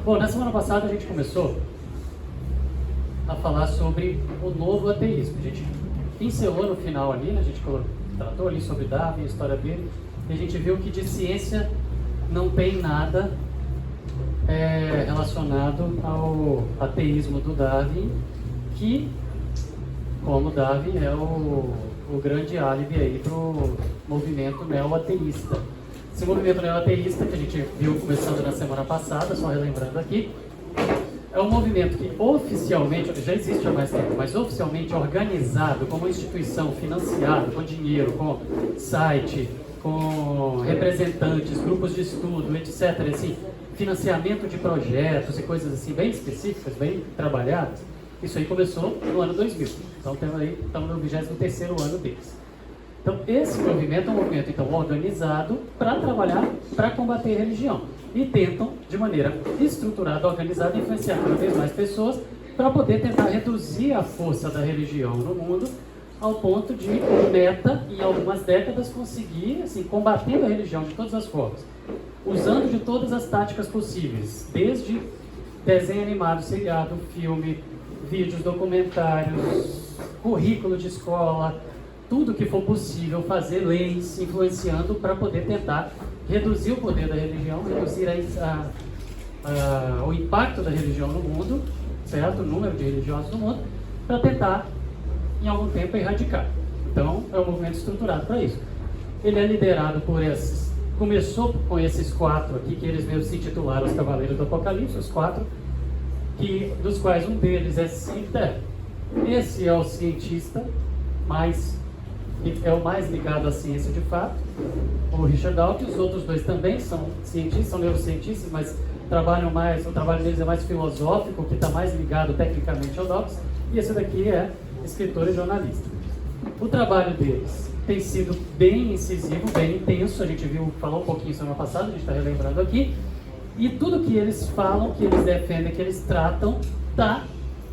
Bom, na semana passada a gente começou a falar sobre o novo ateísmo. A gente pincelou no final ali, né? A gente tratou ali sobre Darwin, a história dele, e a gente viu que de ciência não tem nada relacionado ao ateísmo do Darwin, que, como Darwin é o grande álibi aí para o movimento neo-ateísta. Esse movimento neo-ateísta que a gente viu começando na semana passada, só relembrando aqui, é um movimento que oficialmente, já existe há mais tempo, mas oficialmente organizado como instituição, financiado com dinheiro, com site, com representantes, grupos de estudo, etc. Assim, financiamento de projetos e coisas assim bem específicas, bem trabalhadas. Isso aí começou no ano 2000. Então estamos no 23º ano deles. Então esse movimento é um movimento então organizado para trabalhar, para combater a religião. E tentam, de maneira estruturada, organizada, influenciar cada vez mais pessoas para poder tentar reduzir a força da religião no mundo ao ponto de, como meta, em algumas décadas, conseguir, assim, combatendo a religião de todas as formas, usando de todas as táticas possíveis, desde desenho animado, seriado, filme, vídeos, documentários, currículo de escola, tudo que for possível fazer, leis, influenciando para poder tentar reduzir o poder da religião, reduzir o impacto da religião no mundo, certo? O número de religiosos no mundo, para tentar, em algum tempo, erradicar. Então, é um movimento estruturado para isso. Ele é liderado por esses. Começou com esses 4 aqui, que eles mesmos se intitularam os Cavaleiros do Apocalipse, os 4, dos quais um deles é esse é o cientista que é o mais ligado à ciência de fato, o Richard Dawkins. Os outros 2 também são cientistas, são neurocientistas, mas o trabalho deles é mais filosófico, que está mais ligado tecnicamente ao Dawkins, e esse daqui é escritor e jornalista. O trabalho deles tem sido bem incisivo, bem intenso, a gente falou um pouquinho semana passada, a gente está relembrando aqui, e tudo que eles falam, que eles defendem, que eles tratam, está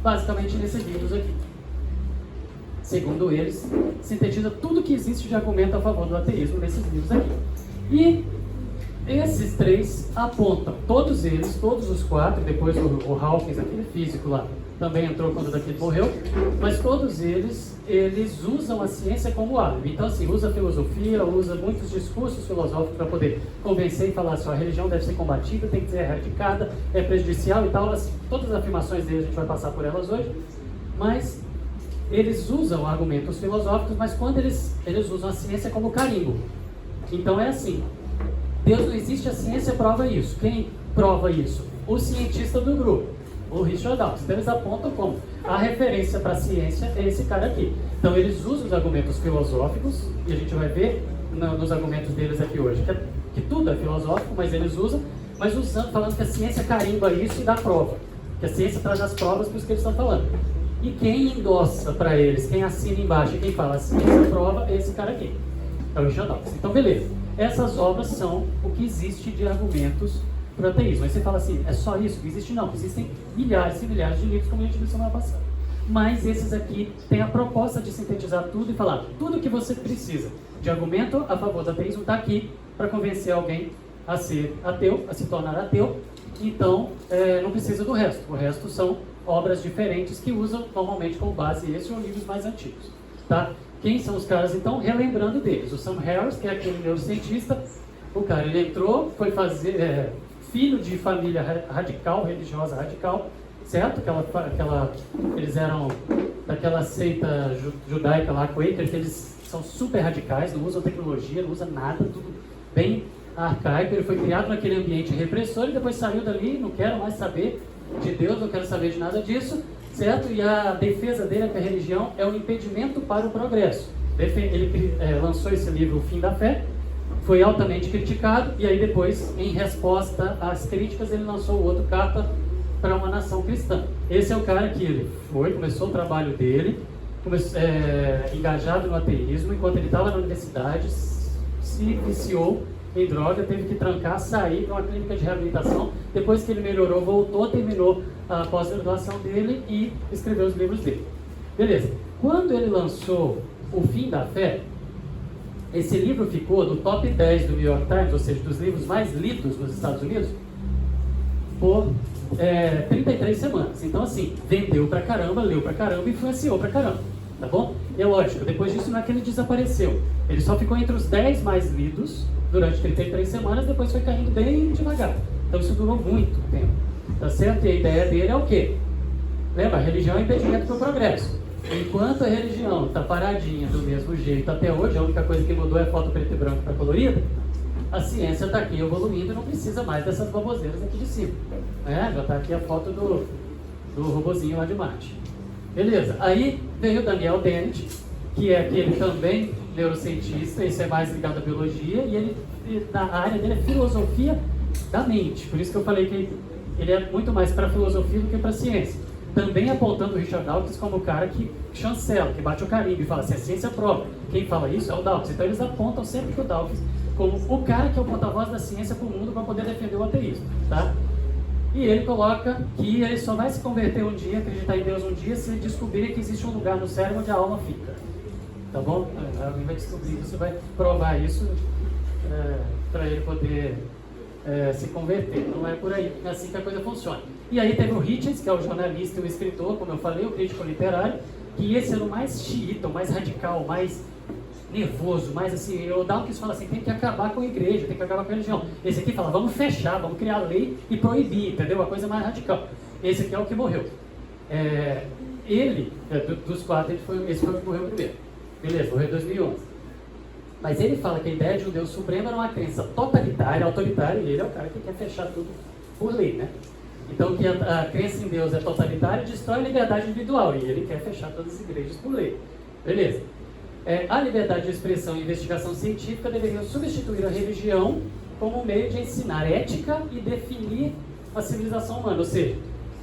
basicamente nesses livros aqui. Segundo eles, sintetiza tudo que existe de argumento a favor do ateísmo nesses livros aqui. E esses 3 apontam, todos os 4, depois o Hawkins, aquele físico lá, também entrou quando daquele morreu, mas todos eles usam a ciência como álibi. Então, assim, usa filosofia, usa muitos discursos filosóficos para poder convencer e falar assim, a religião deve ser combatida, tem que ser erradicada, é prejudicial e tal. Todas as afirmações deles, a gente vai passar por elas hoje, mas eles usam argumentos filosóficos, mas quando eles usam a ciência como carimbo. Então é assim, Deus não existe, a ciência prova isso. Quem prova isso? O cientista do grupo, o Richard Dawkins. Então eles apontam como a referência para a ciência é esse cara aqui. Então eles usam os argumentos filosóficos, e a gente vai ver nos argumentos deles aqui hoje, que tudo é filosófico, mas eles usam, falando que a ciência carimba isso e dá prova. Que a ciência traz as provas para os que eles estão falando. E quem endossa para eles, quem assina embaixo, quem fala assim, essa prova é esse cara aqui, é o Richard Dawkins. Então, beleza. Essas obras são o que existe de argumentos para o ateísmo. Aí você fala assim, é só isso que existe? Não, existem milhares e milhares de livros, como a gente viu semana passada. Mas esses aqui têm a proposta de sintetizar tudo e falar tudo que você precisa de argumento a favor do ateísmo está aqui para convencer alguém a ser ateu, a se tornar ateu. Então, não precisa do resto. O resto são obras diferentes que usam normalmente como base esse ou livros mais antigos, tá? Quem são os caras, então? Relembrando deles. O Sam Harris, que é aquele neurocientista, o cara, ele entrou, foi fazer, filho de família radical, religiosa radical, certo? Eles eram daquela seita judaica lá, Quaker, que eles são super radicais, não usam tecnologia, não usam nada, tudo bem arcaico. Ele foi criado naquele ambiente repressor e depois saiu dali, não quero mais saber de Deus, não quero saber de nada disso, certo? E a defesa dele é que a religião é um impedimento para o progresso. Ele lançou esse livro, O Fim da Fé, foi altamente criticado, e aí depois, em resposta às críticas, ele lançou o outro, Carta para uma Nação Cristã. Esse é o cara que começou o trabalho dele, engajado no ateísmo, enquanto ele estava na universidade, se viciou em droga, teve que trancar, sair para uma clínica de reabilitação. Depois que ele melhorou, voltou, terminou a pós-graduação dele e escreveu os livros dele. Beleza. Quando ele lançou O Fim da Fé, esse livro ficou no top 10 do New York Times, ou seja, dos livros mais lidos nos Estados Unidos, por 33 semanas. Então, assim, vendeu pra caramba, leu pra caramba, influenciou pra caramba. Tá bom? E é lógico, depois disso não é que ele desapareceu. Ele só ficou entre os 10 mais lidos durante 33 semanas, depois foi caindo bem devagar. Então isso durou muito tempo. Tá certo? E a ideia dele é o quê? Lembra? A religião é impedimento para o progresso. Enquanto a religião está paradinha do mesmo jeito até hoje, a única coisa que mudou é a foto preto e branco para colorida, a ciência está aqui evoluindo e não precisa mais dessas baboseiras aqui de cima. Já está aqui a foto do robozinho lá de Marte. Beleza. Aí veio o Daniel Dennett, que é aquele também neurocientista, esse é mais ligado à biologia, e ele, na área dele é filosofia da mente. Por isso que eu falei que ele é muito mais para filosofia do que para ciência. Também apontando o Richard Dawkins como o cara que chancela, que bate o carimbo e fala assim, a ciência prova. Quem fala isso é o Dawkins. Então eles apontam sempre que o Dawkins como o cara que é o porta-voz da ciência para o mundo para poder defender o ateísmo, tá? E ele coloca que ele só vai se converter um dia, acreditar em Deus um dia, se ele descobrir que existe um lugar no cérebro onde a alma fica. Tá bom? Alguém vai descobrir, você vai provar isso para ele poder se converter. Não é por aí, é assim que a coisa funciona. E aí teve o Hitchens, que é o jornalista e o escritor, como eu falei, o crítico literário, que esse era o mais xiita, o mais radical, o mais nervoso, mais assim, o Dawkins fala assim, tem que acabar com a igreja, tem que acabar com a religião. Esse aqui fala, vamos fechar, vamos criar lei e proibir, entendeu? A coisa mais radical. Esse aqui é o que morreu. Ele, dos quatro, esse foi o que morreu primeiro. Beleza, morreu em 2011. Mas ele fala que a ideia de um Deus Supremo era uma crença totalitária, autoritária, e ele é o cara que quer fechar tudo por lei, né? Então que a crença em Deus é totalitária e destrói a liberdade individual, e ele quer fechar todas as igrejas por lei. Beleza. A liberdade de expressão e investigação científica deveriam substituir a religião como um meio de ensinar ética e definir a civilização humana. Ou seja,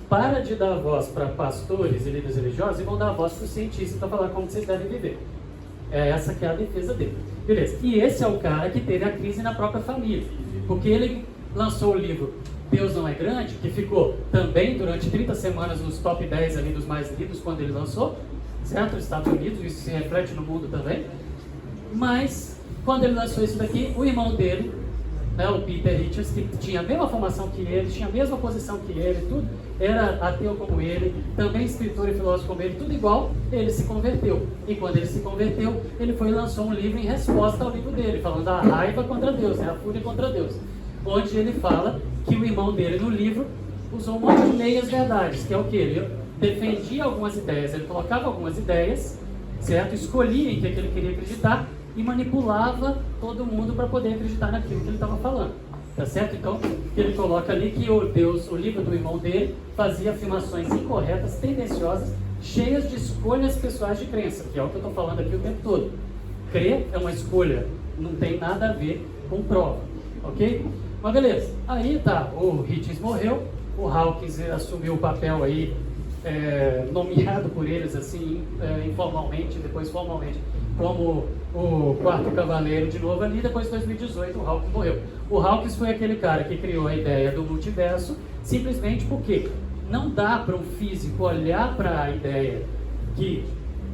para de dar voz para pastores e líderes religiosos e vão dar voz para os cientistas para falar como vocês devem viver. Essa que é a defesa dele. Beleza. E esse é o cara que teve a crise na própria família. Porque ele lançou o livro Deus Não É Grande, que ficou também durante 30 semanas nos top 10 ali dos mais lidos quando ele lançou. Certo? Nos Estados Unidos, isso se reflete no mundo também. Mas, quando ele lançou isso daqui, o irmão dele, né, o Peter Hitchens, que tinha a mesma formação que ele, tinha a mesma posição que ele, tudo, era ateu como ele, também escritor e filósofo como ele, tudo igual, ele se converteu. E quando ele se converteu, ele foi e lançou um livro em resposta ao livro dele, falando a raiva contra Deus, a fúria contra Deus. Onde ele fala que o irmão dele, no livro, usou um monte de meias verdades, que é o que? Ele defendia algumas ideias, ele colocava algumas ideias, certo? Escolhia em que ele queria acreditar e manipulava todo mundo para poder acreditar naquilo que ele estava falando, tá certo? Então, ele coloca ali que o livro do irmão dele fazia afirmações incorretas, tendenciosas, cheias de escolhas pessoais de crença, que é o que eu estou falando aqui o tempo todo. Crer é uma escolha, não tem nada a ver com prova, ok? Mas beleza, aí tá, o Hitchens morreu, o Hawkins assumiu o papel aí, nomeado por eles assim, informalmente, depois formalmente, como o quarto cavaleiro de novo ali. Depois de 2018 o Hawkins morreu. O Hawkins foi aquele cara que criou a ideia do multiverso, simplesmente porque não dá para um físico olhar para a ideia que,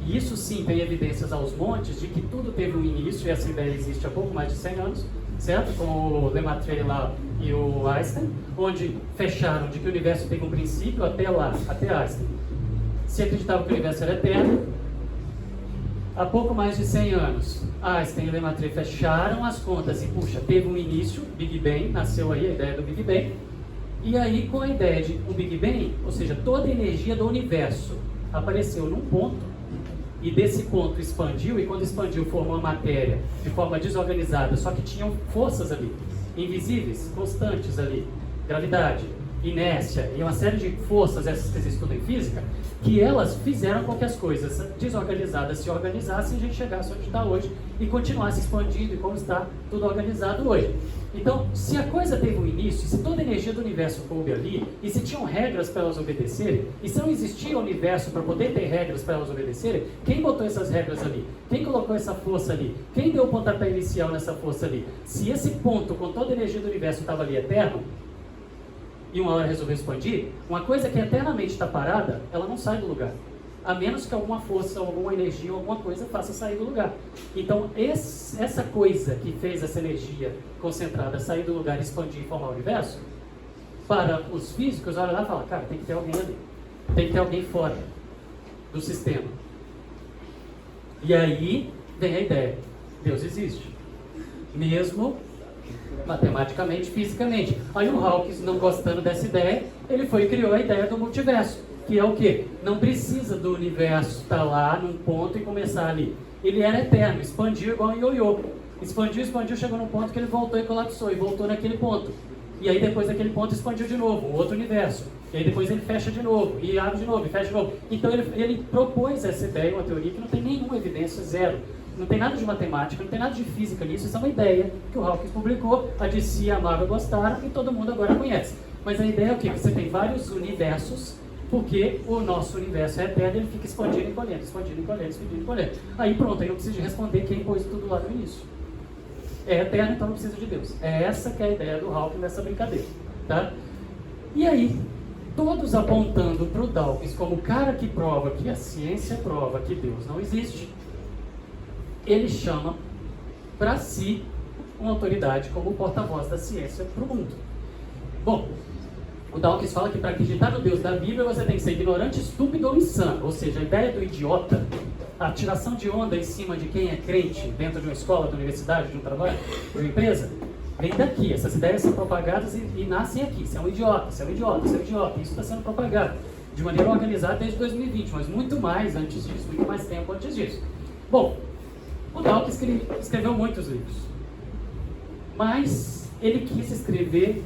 e isso sim tem evidências aos montes, de que tudo teve um início, e essa ideia existe há pouco mais de 100 anos, certo? Com o Lemaitre lá e o Einstein, onde fecharam de que o universo teve um princípio até Einstein. Se acreditava que o universo era eterno, há pouco mais de 100 anos, Einstein e Lemaitre fecharam as contas e, puxa, teve um início, Big Bang, nasceu aí a ideia do Big Bang, e aí com a ideia de um Big Bang, ou seja, toda a energia do universo apareceu num ponto, e desse ponto expandiu, e quando expandiu formou a matéria de forma desorganizada, só que tinham forças ali, invisíveis, constantes ali, gravidade, inércia e uma série de forças, essas que vocês estudam em física, que elas fizeram com que as coisas desorganizadas se organizassem e a gente chegasse onde está hoje e continuasse expandindo e como está tudo organizado hoje. Então, se a coisa teve um início, se toda a energia do universo coube ali, e se tinham regras para elas obedecerem, e se não existia o universo para poder ter regras para elas obedecerem, quem botou essas regras ali? Quem colocou essa força ali? Quem deu o pontapé inicial nessa força ali? Se esse ponto, com toda a energia do universo, estava ali eterno, e uma hora resolveu expandir, uma coisa que eternamente está parada, ela não sai do lugar. A menos que alguma força, alguma energia, alguma coisa faça sair do lugar. Então, essa coisa que fez essa energia concentrada sair do lugar, expandir e formar o universo, para os físicos, olha lá e fala, cara, tem que ter alguém ali. Tem que ter alguém fora do sistema. E aí vem a ideia. Deus existe. Mesmo matematicamente, fisicamente. Aí o Hawkins, não gostando dessa ideia, ele foi e criou a ideia do multiverso. Que é o quê? Não precisa do universo estar lá num ponto e começar ali. Ele era eterno, expandiu igual um ioiô. Expandiu, chegou num ponto que ele voltou e colapsou. E voltou naquele ponto. E aí depois daquele ponto expandiu de novo, um outro universo. E aí depois ele fecha de novo, e abre de novo, e fecha de novo. Então ele propôs essa ideia, uma teoria que não tem nenhuma evidência, zero. Não tem nada de matemática, não tem nada de física nisso. Isso é uma ideia que o Hawkins publicou, a DC e a Marvel gostaram e todo mundo agora conhece. Mas a ideia é o quê? Que você tem vários universos, porque o nosso universo é eterno, ele fica expandindo e encolhendo, expandindo e encolhendo, expandindo e encolhendo. Aí pronto, aí eu preciso responder quem pôs tudo lá no início. É eterno, então não precisa de Deus. É essa que é a ideia do Hawkins nessa brincadeira. Tá? E aí, todos apontando para o Dawkins como o cara que prova que a ciência prova que Deus não existe, ele chama para si uma autoridade como porta-voz da ciência para o mundo. Bom, o Dawkins fala que para acreditar no Deus da Bíblia você tem que ser ignorante, estúpido ou insano. Ou seja, a ideia do idiota, a tiração de onda em cima de quem é crente dentro de uma escola, de uma universidade, de um trabalho, de uma empresa, vem daqui. Essas ideias são propagadas e nascem aqui. Você é um idiota, você é um idiota, você é um idiota. Isso está sendo propagado de maneira organizada desde 2020, mas muito mais antes disso, muito mais tempo antes disso. Bom, o Dawkins escreveu muitos livros, mas ele quis escrever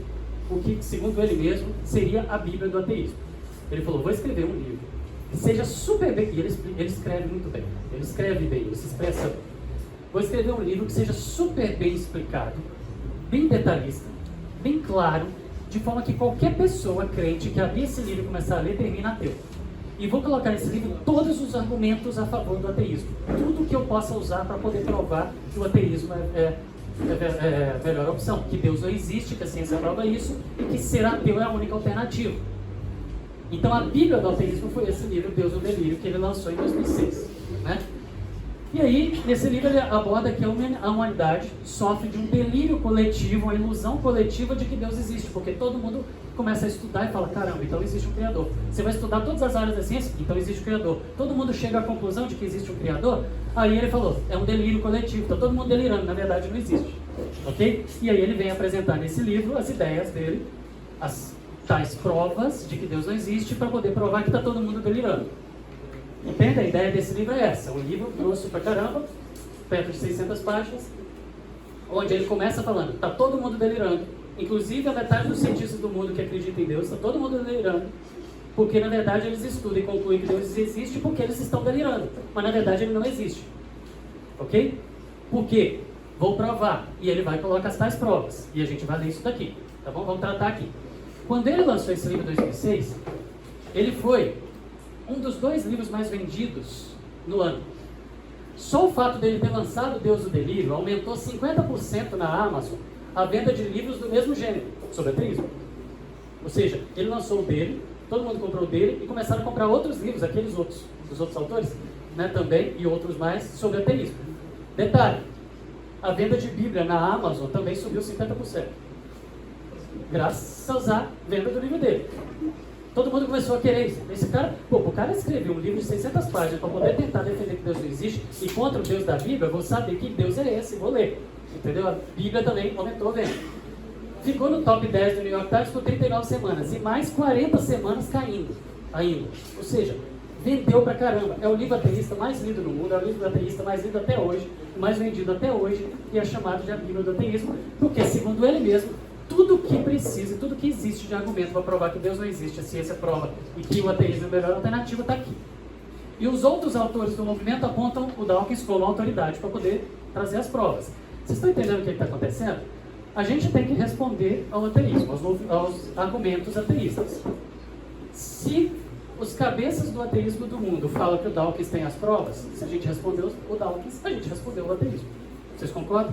o que, segundo ele mesmo, seria a Bíblia do ateísmo. Ele falou, vou escrever um livro que seja super bem, e ele escreve muito bem, ele escreve bem, ele se expressa bem. Vou escrever um livro que seja super bem explicado, bem detalhista, bem claro, de forma que qualquer pessoa crente que abrir esse livro e começar a ler, termina ateu. E vou colocar nesse livro todos os argumentos a favor do ateísmo. Tudo que eu possa usar para poder provar que o ateísmo é a melhor opção. Que Deus não existe, que a ciência prova isso, e que ser ateu é a única alternativa. Então a Bíblia do ateísmo foi esse livro, Deus no Delírio, que ele lançou em 2006. Né? E aí, nesse livro ele aborda que a humanidade sofre de um delírio coletivo, uma ilusão coletiva de que Deus existe, porque todo mundo começa a estudar e fala, caramba, então existe um Criador. Você vai estudar todas as áreas da ciência, então existe um Criador. Todo mundo chega à conclusão de que existe um Criador, aí ele falou, é um delírio coletivo, está todo mundo delirando, na verdade não existe. Ok? E aí ele vem apresentar nesse livro as ideias dele, as tais provas de que Deus não existe, para poder provar que está todo mundo delirando. Entende? A ideia desse livro é essa, um livro grosso pra caramba, perto de 600 páginas, onde ele começa falando, está todo mundo delirando, inclusive a metade dos cientistas do mundo que acreditam em Deus, está todo mundo delirando, porque na verdade eles estudam e concluem que Deus existe porque eles estão delirando, mas na verdade ele não existe. Ok? Por quê? Vou provar, e ele vai colocar as tais provas, e a gente vai ler isso daqui, tá bom? Vamos tratar aqui. Quando ele lançou esse livro em 2006, ele foi um dos 2 livros mais vendidos no ano. Só o fato dele ter lançado Deus do Delírio aumentou 50% na Amazon a venda de livros do mesmo gênero, sobre ateísmo. Ou seja, ele lançou o dele, todo mundo comprou o dele e começaram a comprar outros livros, aqueles outros, dos outros autores, né, também, e outros mais, sobre ateísmo. Detalhe, a venda de Bíblia na Amazon também subiu 50%. Graças à venda do livro dele. Todo mundo começou a querer isso. Esse cara, o cara escreveu um livro de 600 páginas para poder tentar defender que Deus não existe, e contra o Deus da Bíblia, eu vou saber que Deus é esse, vou ler. Entendeu? A Bíblia também aumentou a venda. Ficou no top 10 do New York Times por 39 semanas, e mais 40 semanas caindo ainda. Ou seja, vendeu pra caramba. É o livro ateísta mais lido no mundo, é o livro ateísta mais lido até hoje, mais vendido até hoje, e é chamado de a Bíblia do ateísmo, porque, segundo ele mesmo, tudo que precisa, tudo que existe de argumento para provar que Deus não existe, a ciência prova, e que o ateísmo é a melhor alternativa, está aqui. E os outros autores do movimento apontam o Dawkins como autoridade para poder trazer as provas. Vocês estão entendendo o que está acontecendo? A gente tem que responder ao ateísmo, aos argumentos ateístas. Se os cabeças do ateísmo do mundo falam que o Dawkins tem as provas, se a gente respondeu o Dawkins, a gente respondeu o ateísmo. Vocês concordam?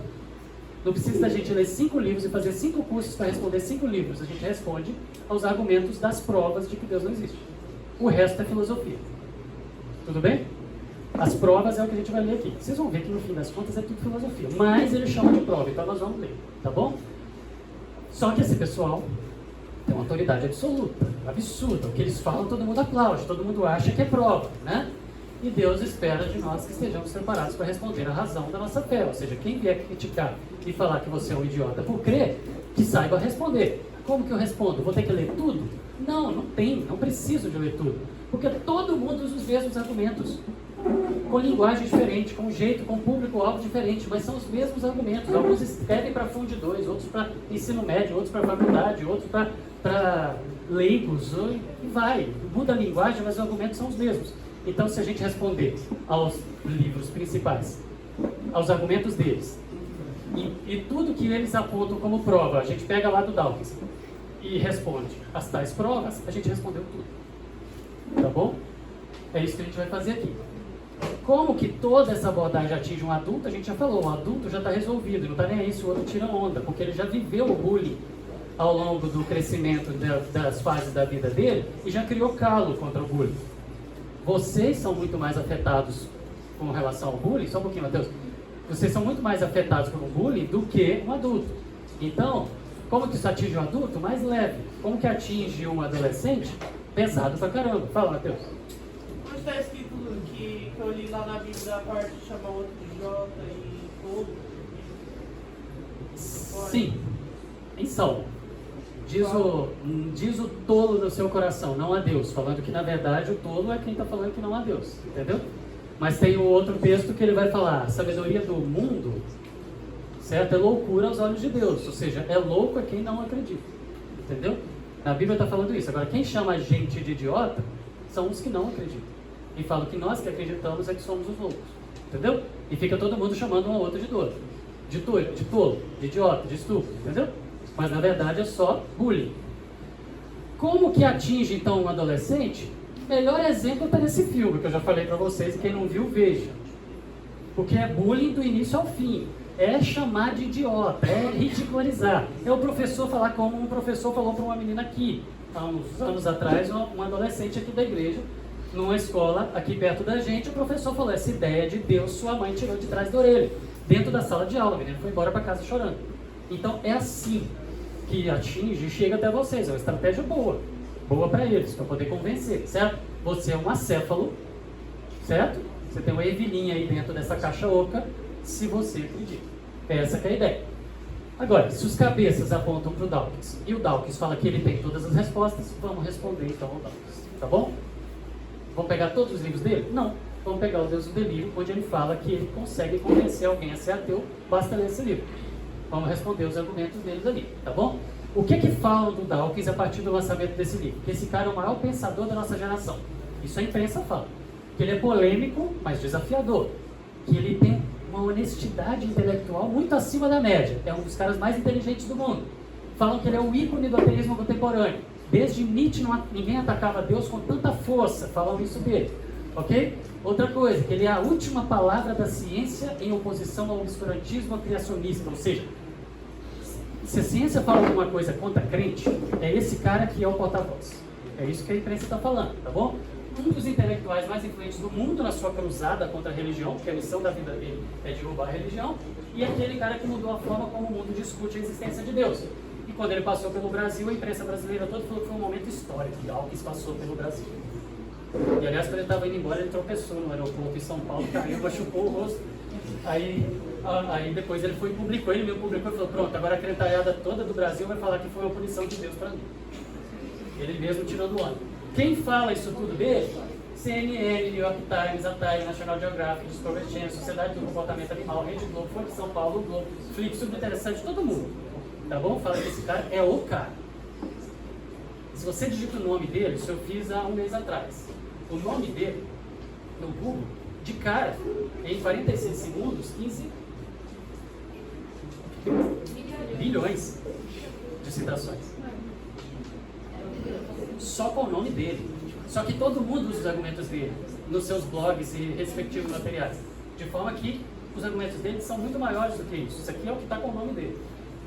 Não precisa da gente ler 5 livros e fazer 5 cursos para responder 5 livros. A gente responde aos argumentos das provas de que Deus não existe. O resto é filosofia. Tudo bem? As provas é o que a gente vai ler aqui. Vocês vão ver que no fim das contas é tudo filosofia. Mas ele chama de prova, então nós vamos ler. Tá bom? Só que esse pessoal Tem uma autoridade absoluta, absurda. O que eles falam, todo mundo aplaude, todo mundo acha que é prova, né? E Deus espera de nós que estejamos preparados para responder a razão da nossa fé. Ou seja, quem vier criticar e falar que você é um idiota por crer, que saiba responder. Como que eu respondo? Vou ter que ler tudo? Não, não preciso de ler tudo. Porque todo mundo usa os mesmos argumentos. Com linguagem diferente, com jeito, com público-alvo diferente, mas são os mesmos argumentos. Alguns escrevem para fundidores, outros para ensino médio, outros para faculdade, outros para leigos, e vai. Muda a linguagem, mas os argumentos são os mesmos. Então, se a gente responder aos livros principais, aos argumentos deles, e tudo que eles apontam como prova, a gente pega lá do Dawkins e responde as tais provas, a gente respondeu tudo. Tá bom? É isso que a gente vai fazer aqui. Como que toda essa abordagem atinge um adulto, a gente já falou, um adulto já está resolvido, não está nem aí se o outro tira onda, porque ele já viveu o bullying ao longo do crescimento das fases da vida dele e já criou calo contra o bullying. Vocês são muito mais afetados com relação ao bullying, só um pouquinho, Matheus. Vocês são muito mais afetados por um bullying do que um adulto. Então, como que isso atinge um adulto? Mais leve. Como que atinge um adolescente? Pesado pra caramba. Fala, Matheus. Onde está escrito que eu li lá na Bíblia a parte de chamar o outro de Jota e todo? Sim, em Salmo. Diz o tolo do seu coração, não a Deus. Falando que, na verdade, o tolo é quem está falando que não a Deus. Entendeu? Mas tem o outro texto que ele vai falar, a sabedoria do mundo, certo? É loucura aos olhos de Deus. Ou seja, é louco é quem não acredita. Entendeu? Na Bíblia está falando isso. Agora, quem chama a gente de idiota são os que não acreditam. E falam que nós que acreditamos é que somos os loucos. Entendeu? E fica todo mundo chamando um ao outro de doido. De tolo, de idiota, de estúpido. Entendeu? Mas na verdade é só bullying. Como que atinge então um adolescente? Melhor exemplo está nesse filme que eu já falei para vocês, e quem não viu, veja. Porque é bullying do início ao fim. É chamar de idiota, é ridicularizar. É o professor falar como um professor falou para uma menina aqui, há uns anos atrás, um adolescente aqui da igreja, numa escola aqui perto da gente, o professor falou, essa ideia de Deus sua mãe tirou de trás da orelha, dentro da sala de aula, a menina foi embora para casa chorando. Então é assim que atinge e chega até vocês, é uma estratégia boa para eles, para poder convencer, certo? Você é um acéfalo, certo? Você tem uma ervilhinha aí dentro dessa caixa oca, se você acredita. Essa que é a ideia. Agora, se os cabeças apontam para o Dawkins e o Dawkins fala que ele tem todas as respostas, vamos responder então ao Dawkins, tá bom? Vamos pegar todos os livros dele? Não. Vamos pegar o Deus do Delírio, onde ele fala que ele consegue convencer alguém a ser ateu, basta ler esse livro. Vamos responder os argumentos deles ali, tá bom? O que falam do Dawkins a partir do lançamento desse livro? Que esse cara é o maior pensador da nossa geração. Isso a imprensa fala. Que ele é polêmico, mas desafiador. Que ele tem uma honestidade intelectual muito acima da média. É um dos caras mais inteligentes do mundo. Falam que ele é o ícone do ateísmo contemporâneo. Desde Nietzsche ninguém atacava Deus com tanta força. Falam isso dele. Ok? Outra coisa, que ele é a última palavra da ciência em oposição ao obscurantismo criacionista. Ou seja, se a ciência fala alguma coisa contra crente, é esse cara que é o porta-voz. É isso que a imprensa está falando, tá bom? Um dos intelectuais mais influentes do mundo na sua cruzada contra a religião, porque a missão da vida dele é derrubar a religião, e aquele cara que mudou a forma como o mundo discute a existência de Deus. E quando ele passou pelo Brasil, a imprensa brasileira toda falou que foi um momento histórico, que Dawkins passou pelo Brasil. E aliás, quando ele estava indo embora, ele tropeçou no aeroporto em São Paulo, caiu, machucou o rosto. Aí depois ele foi e publicou, ele mesmo publicou e falou, pronto, agora a crentalhada toda do Brasil vai falar que foi uma punição de Deus para mim. Ele mesmo tirando o ano. Quem fala isso tudo dele? CNN, New York Times, a Time, National Geographic, Discovery Channel, Sociedade do Comportamento Animal, Rede Globo, Folha de São Paulo, Globo, Flip, Subinteressante, todo mundo. Tá bom? Fala que esse cara é o cara. Se você digita o nome dele, isso eu fiz há um mês atrás. O nome dele, no Google, de cara, em 46 segundos, 15 bilhões de citações. Só com o nome dele. Só que todo mundo usa os argumentos dele nos seus blogs e respectivos materiais. De forma que os argumentos dele são muito maiores do que isso. Isso aqui é o que está com o nome dele.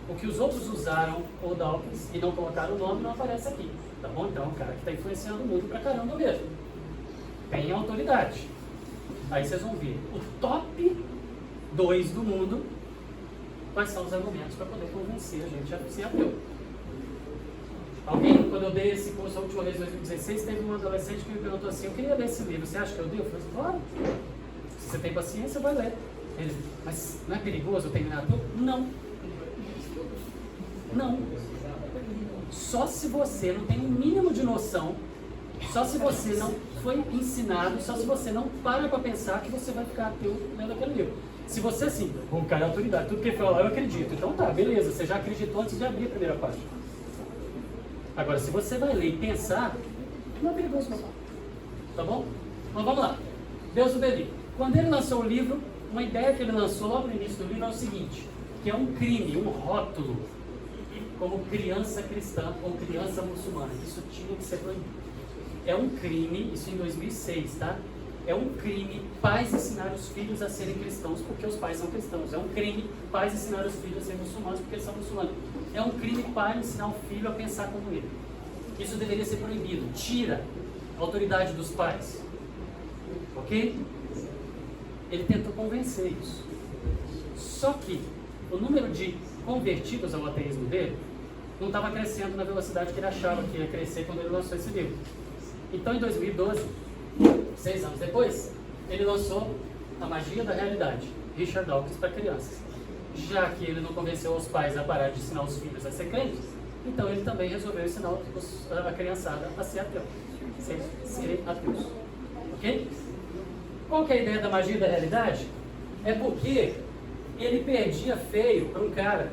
O que os outros usaram, o Dawkins, e não colocaram o nome, não aparece aqui. Tá bom? Então é um cara que está influenciando o mundo pra caramba mesmo. Tem autoridade. Aí vocês vão ver o top 2 do mundo, quais são os argumentos para poder convencer a gente a ser ateu. Alguém, quando eu dei esse curso a última vez em 2016, teve um adolescente que me perguntou assim, eu queria ler esse livro, você acha que eu devo? Eu falei, claro, se você tem paciência, vai ler. Ele, mas não é perigoso eu terminar tudo? Não. Não. Só se você não tem um mínimo de noção, só se você não foi ensinado, só se você não para pensar que você vai ficar ateu lendo aquele livro. Se você assim, o cara é autoridade, tudo que ele fala, eu acredito. Então tá, beleza, você já acreditou antes de abrir a primeira página. Agora, se você vai ler e pensar, não é perigoso não. Tá bom? Mas vamos lá. Deus do Beli. Quando ele lançou o livro, uma ideia que ele lançou logo no início do livro é o seguinte, que é um crime, um rótulo, como criança cristã ou criança muçulmana. Isso tinha que ser proibido. É um crime, isso em 2006, tá? É um crime pais ensinarem os filhos a serem cristãos porque os pais são cristãos. É um crime pais ensinarem os filhos a serem muçulmanos porque eles são muçulmanos. É um crime pai ensinar o filho a pensar como ele. Isso deveria ser proibido. Tira a autoridade dos pais. Ok? Ele tentou convencer isso. Só que o número de convertidos ao ateísmo dele não estava crescendo na velocidade que ele achava que ia crescer quando ele lançou esse livro. Então, em 2012, 6 anos depois, ele lançou A Magia da Realidade, Richard Dawkins para crianças. Já que ele não convenceu os pais a parar de ensinar os filhos a ser crentes, então ele também resolveu ensinar a criançada a ser ateu, serem ateus. Ok? Qual que é a ideia da magia da realidade? É porque ele perdia feio para um cara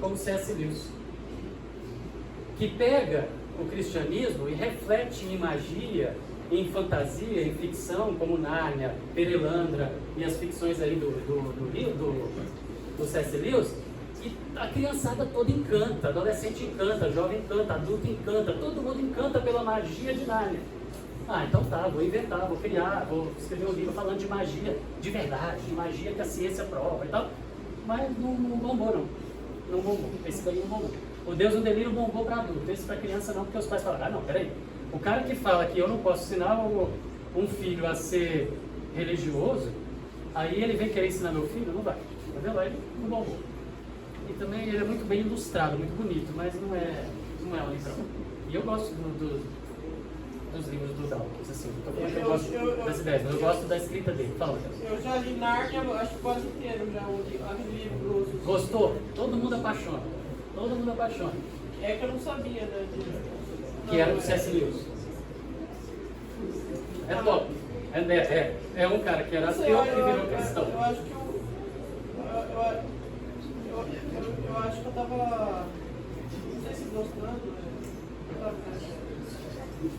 como C.S. Lewis, que pega o cristianismo e reflete em magia, em fantasia, em ficção, como Nárnia, Perelandra e as ficções aí do C.S. Lewis, e a criançada toda encanta, adolescente encanta, jovem encanta, adulto encanta, todo mundo encanta pela magia de Nárnia. Ah, então tá, vou inventar, vou criar, vou escrever um livro falando de magia de verdade, de magia que a ciência prova e tal. Mas não bombou não, não bombou, esse daí não bombou. O Deus do Delírio bombou para adulto, esse para criança não, porque os pais falaram, ah não, peraí, o cara que fala que eu não posso ensinar um filho a ser religioso, aí ele vem querer ensinar meu filho, não vai, tá vendo? Aí não bombou. E também ele é muito bem ilustrado, muito bonito, mas não é um livrão. E eu gosto dos livros do Dawkins, assim, eu gosto das ideias, mas eu gosto da escrita dele. Fala, eu já li Nárnia, acho que quase inteiro já, aquele livro grosso. Gostou? Todo mundo apaixona. Todo mundo apaixona. É que eu não sabia, né? Que era do C.S. Lewis. É top. É um cara que era ateu e virou cristão. Eu acho que eu acho que eu tava, não sei se gostando, né?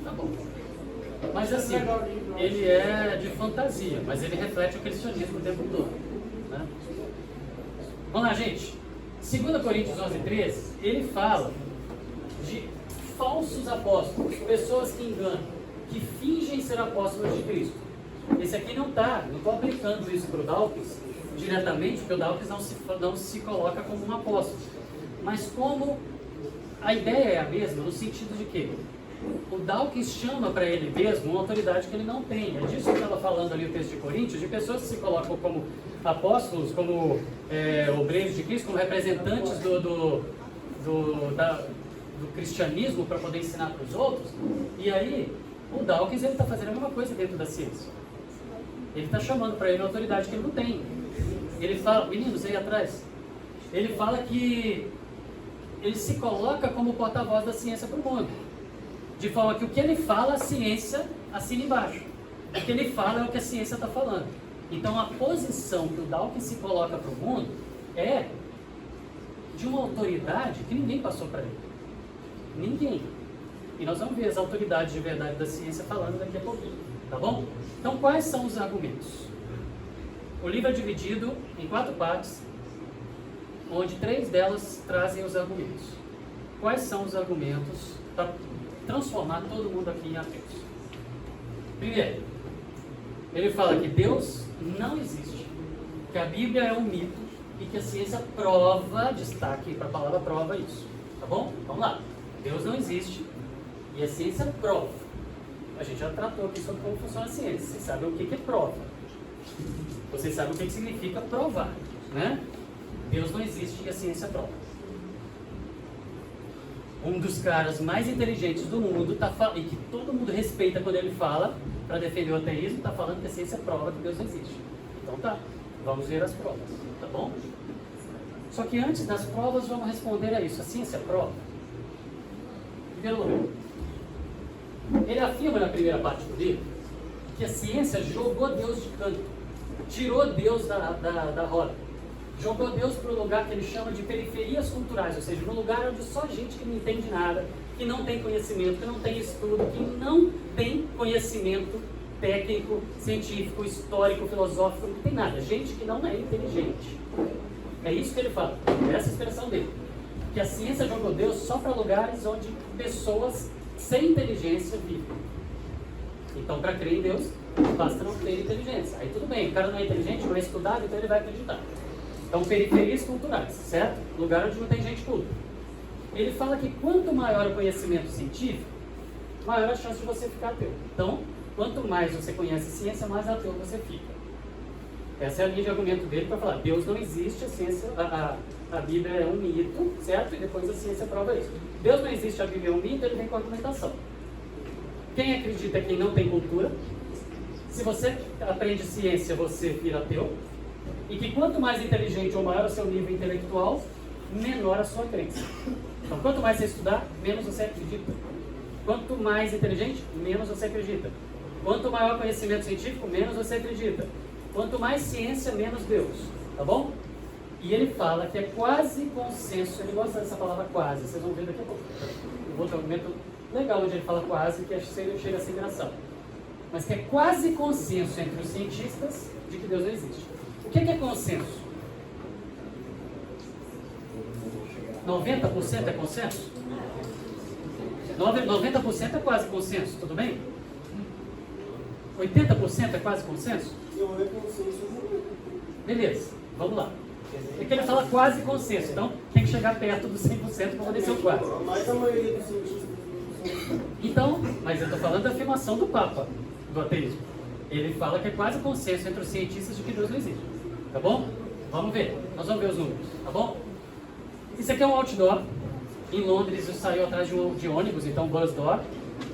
Tá bom. Mas assim, ele é de fantasia, mas ele reflete o cristianismo o tempo todo. Né? Vamos lá, gente. 2 Coríntios 11:13, ele fala de falsos apóstolos, pessoas que enganam, que fingem ser apóstolos de Cristo. Esse aqui não estou aplicando isso para o Dawkins diretamente, porque o Dawkins não se coloca como um apóstolo. Mas como a ideia é a mesma, no sentido de que o Dawkins chama para ele mesmo uma autoridade que ele não tem. É disso que estava falando ali o texto de Coríntios, de pessoas que se colocam como apóstolos, como obreiros de Cristo, como representantes do cristianismo para poder ensinar para os outros. E aí, o Dawkins está fazendo a mesma coisa dentro da ciência. Ele está chamando para ele uma autoridade que ele não tem. Ele fala, meninos aí atrás, ele fala que ele se coloca como porta-voz da ciência para o mundo. De forma que o que ele fala, a ciência assina embaixo. O que ele fala é o que a ciência está falando. Então a posição que o Dawkins se coloca para o mundo é de uma autoridade que ninguém passou para ele. Ninguém. E nós vamos ver as autoridades de verdade da ciência falando daqui a pouquinho. Tá bom? Então quais são os argumentos? O livro é dividido em 4 partes, onde 3 delas trazem os argumentos. Quais são os argumentos para transformar todo mundo aqui em ateus? Primeiro, ele fala que Deus não existe, que a Bíblia é um mito e que a ciência prova, destaque para a palavra prova isso. Tá bom? Vamos lá. Deus não existe e a ciência prova. A gente já tratou aqui sobre como funciona a ciência. Vocês sabem o que é prova. Vocês sabem o que significa provar, né? Deus não existe e a ciência prova. um dos caras mais inteligentes do mundo, e que todo mundo respeita quando ele fala, para defender o ateísmo, está falando que a ciência prova que Deus não existe. Então tá, vamos ver as provas, tá bom? Só que antes das provas, vamos responder a isso. A ciência prova? Em primeiro lugar, ele afirma na primeira parte do livro que a ciência jogou Deus de canto, tirou Deus da roda, jogou Deus para o lugar que ele chama de periferias culturais, ou seja, no lugar onde só gente que não entende nada, que não tem conhecimento, que não tem estudo, que não tem conhecimento técnico, científico, histórico, filosófico, não tem nada, gente que não é inteligente. É isso que ele fala, essa é a expressão dele. Que a ciência jogou Deus só para lugares onde pessoas sem inteligência vivem. Então, para crer em Deus, basta não ter inteligência. Aí tudo bem, o cara não é inteligente, não é estudado, então ele vai acreditar. Então, periferias culturais, certo? Lugar onde não tem gente culta. Ele fala que quanto maior o conhecimento científico, maior a chance de você ficar ateu. Então, quanto mais você conhece ciência, mais ateu você fica. Essa é a linha de argumento dele para falar, Deus não existe, a ciência, a Bíblia é um mito, certo? E depois a ciência prova isso. Deus não existe, a Bíblia é um mito, ele vem com argumentação. Quem acredita é quem não tem cultura. Se você aprende ciência, você vira ateu. E que quanto mais inteligente ou maior o seu nível intelectual, menor a sua crença. Então, quanto mais você estudar, menos você acredita. Quanto mais inteligente, menos você acredita. Quanto maior conhecimento científico, menos você acredita. Quanto mais ciência, menos Deus. Tá bom? E ele fala que é quase consenso, ele gosta dessa palavra quase, vocês vão ver daqui a pouco. Um outro argumento legal onde ele fala quase, que chega a ser engraçado. Mas que é quase consenso entre os cientistas de que Deus não existe. O que é consenso? 90% é consenso? 90% é quase consenso, tudo bem? 80% é quase consenso? Beleza, vamos lá. É que ele fala quase consenso, então tem que chegar perto do 100% para poder ser o quase. Mas a maioria dos cientistas... Então, mas eu estou falando da afirmação do Papa, do ateísmo. Ele fala que é quase consenso entre os cientistas de que Deus não existe. Tá bom? Vamos ver, nós vamos ver os números, tá bom? Isso aqui é um outdoor. Em Londres, eu saí atrás de ônibus, então bus door,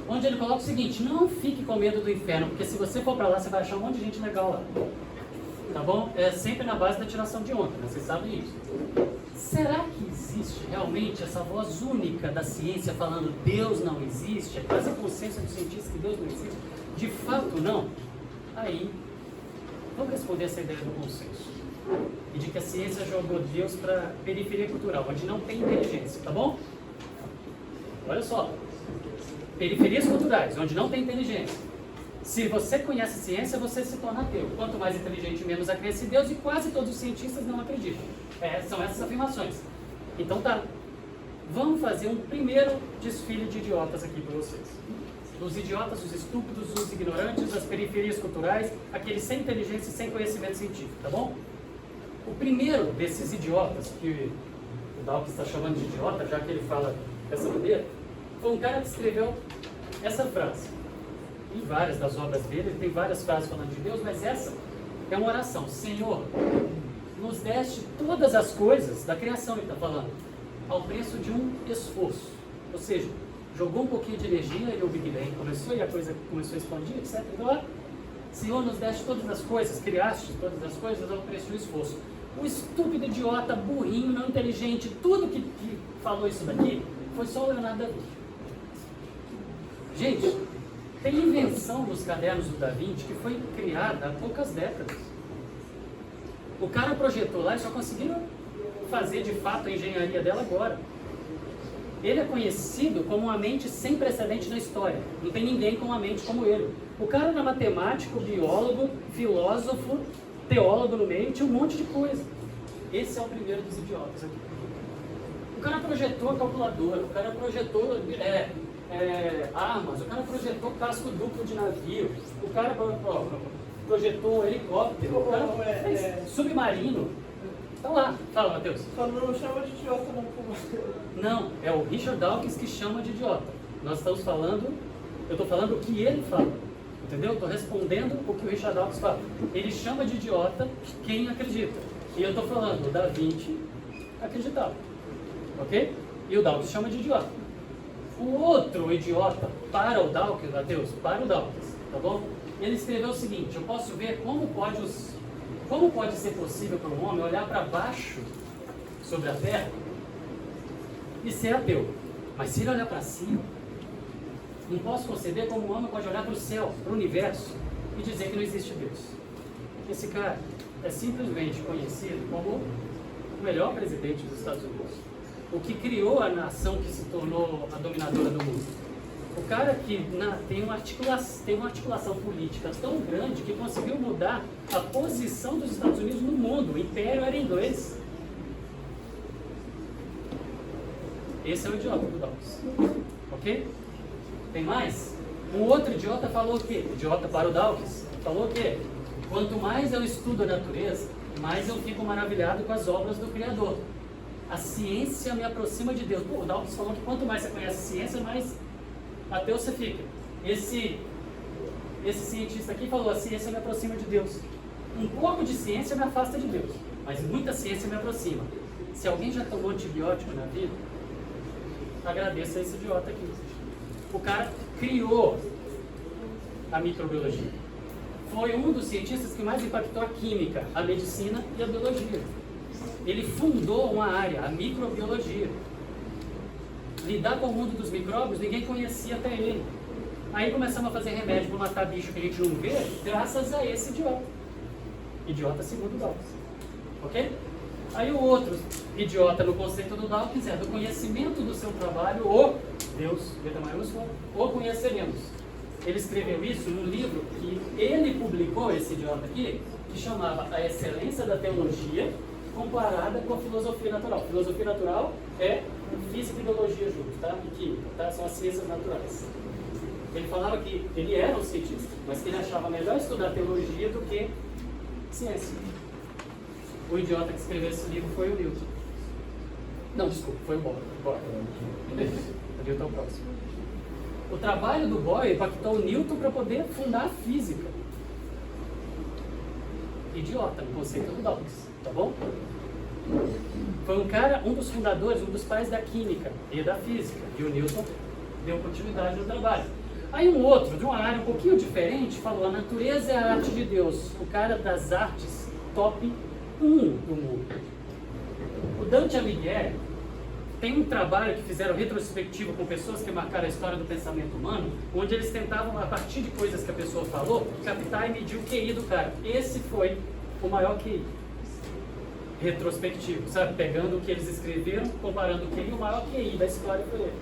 onde ele coloca o seguinte: não fique com medo do inferno, porque se você for para lá, você vai achar um monte de gente legal lá. Tá bom? É sempre na base da tiração de onda, né? Vocês sabem isso. Será que existe realmente essa voz única da ciência falando Deus não existe? É quase a consciência dos cientistas que Deus não existe? De fato, não? Aí, vamos responder essa ideia do consenso. E de que a ciência jogou Deus para periferia cultural, onde não tem inteligência, tá bom? Olha só. Periferias culturais, onde não tem inteligência. Se você conhece ciência, você se torna ateu. Quanto mais inteligente, menos a crença em Deus, e quase todos os cientistas não acreditam. São essas afirmações. Então tá, vamos fazer um primeiro desfile de idiotas aqui para vocês. Os idiotas, os estúpidos, os ignorantes, as periferias culturais, aqueles sem inteligência e sem conhecimento científico, tá bom? O primeiro desses idiotas, que o Dawkins está chamando de idiota, já que ele fala dessa maneira, foi um cara que escreveu essa frase. Em várias das obras dele, ele tem várias frases falando de Deus, mas essa é uma oração. Senhor, nos deste todas as coisas da criação, ele está falando, ao preço de um esforço. Ou seja, jogou um pouquinho de energia, ele o Big Bang começou e a coisa começou a expandir, etc. Então, Senhor, nos deste todas as coisas, criaste todas as coisas ao preço de um esforço. O estúpido, idiota, burrinho, não inteligente, tudo que falou isso daqui, foi só o Leonardo da Vinci. Gente, tem invenção nos cadernos do Da Vinci que foi criada há poucas décadas. O cara projetou lá e só conseguiram fazer de fato a engenharia dela agora. Ele é conhecido como uma mente sem precedente na história. Não tem ninguém com uma mente como ele. O cara era matemático, biólogo, filósofo, teólogo no meio, tinha um monte de coisa. Esse é o primeiro dos idiotas aqui. O cara projetou a calculadora, o cara projetou armas, o cara projetou casco duplo de navio, o cara projetou helicóptero, o cara fez submarino. Tá lá, fala, Matheus. Só não chama de idiota, não, por favor. Não, é o Richard Dawkins que chama de idiota. Nós estamos falando, eu estou falando o que ele fala, entendeu? Estou respondendo o que o Richard Dawkins fala. Ele chama de idiota quem acredita. E eu estou falando, o Da Vinci acreditava, ok? E o Dawkins chama de idiota. O outro idiota, para o Dawkins, tá bom? Ele escreveu o seguinte: eu posso ver como pode ser possível para um homem olhar para baixo sobre a terra e ser ateu. Mas se ele olhar para cima, não posso conceber como um homem pode olhar para o céu, para o universo, e dizer que não existe Deus. Esse cara é simplesmente conhecido como o melhor presidente dos Estados Unidos. O que criou a nação que se tornou a dominadora do mundo. O cara que tem uma articulação política tão grande que conseguiu mudar a posição dos Estados Unidos no mundo. O império era inglês. Esse é o idiota do Dawkins. Ok? Tem mais? Um outro idiota falou o quê? Idiota para o Dawkins. Falou o quê? Quanto mais eu estudo a natureza, mais eu fico maravilhado com as obras do Criador. A ciência me aproxima de Deus. Pô, o Dawkins falou que quanto mais você conhece a ciência, mais ateu você fica. Esse cientista aqui falou: a ciência me aproxima de Deus. Um pouco de ciência me afasta de Deus, mas muita ciência me aproxima. Se alguém já tomou antibiótico na vida, agradeça a esse idiota aqui. O cara criou a microbiologia. Foi um dos cientistas que mais impactou a química, a medicina e a biologia. Ele fundou uma área, a microbiologia. Lidar com o mundo dos micróbios, ninguém conhecia até ele. Aí começamos a fazer remédio para matar bicho que a gente não vê, graças a esse idiota. Idiota segundo Dawkins. Ok? Aí o outro idiota no conceito do Dawkins é do conhecimento do seu trabalho, ou Deus, letra maiúscula, ou conheceremos. Ele escreveu isso num livro que ele publicou, esse idiota aqui, que chamava A Excelência da Teologia comparada com a filosofia natural. Filosofia natural é física e biologia juntos, tá? E química, tá? São as ciências naturais. Ele falava que ele era um cientista, mas que ele achava melhor estudar teologia do que ciência. O idiota que escreveu esse livro foi o Newton. Não, desculpa, foi o Boyle. O Newton é o próximo. O trabalho do Boyle impactou o Newton para poder fundar a física. Idiota no conceito do Dawkins, tá bom? Foi um dos fundadores, um dos pais da química e da física. E o Newton deu continuidade no trabalho. Aí um outro, de uma área um pouquinho diferente, falou: a natureza é a arte de Deus. O cara das artes top 1 do mundo. O Dante Alighieri tem um trabalho que fizeram retrospectivo com pessoas que marcaram a história do pensamento humano, onde eles tentavam, a partir de coisas que a pessoa falou, captar e medir o QI do cara. Esse foi o maior QI. Retrospectivo, sabe? Pegando o que eles escreveram, comparando o QI, o maior QI da história foi ele.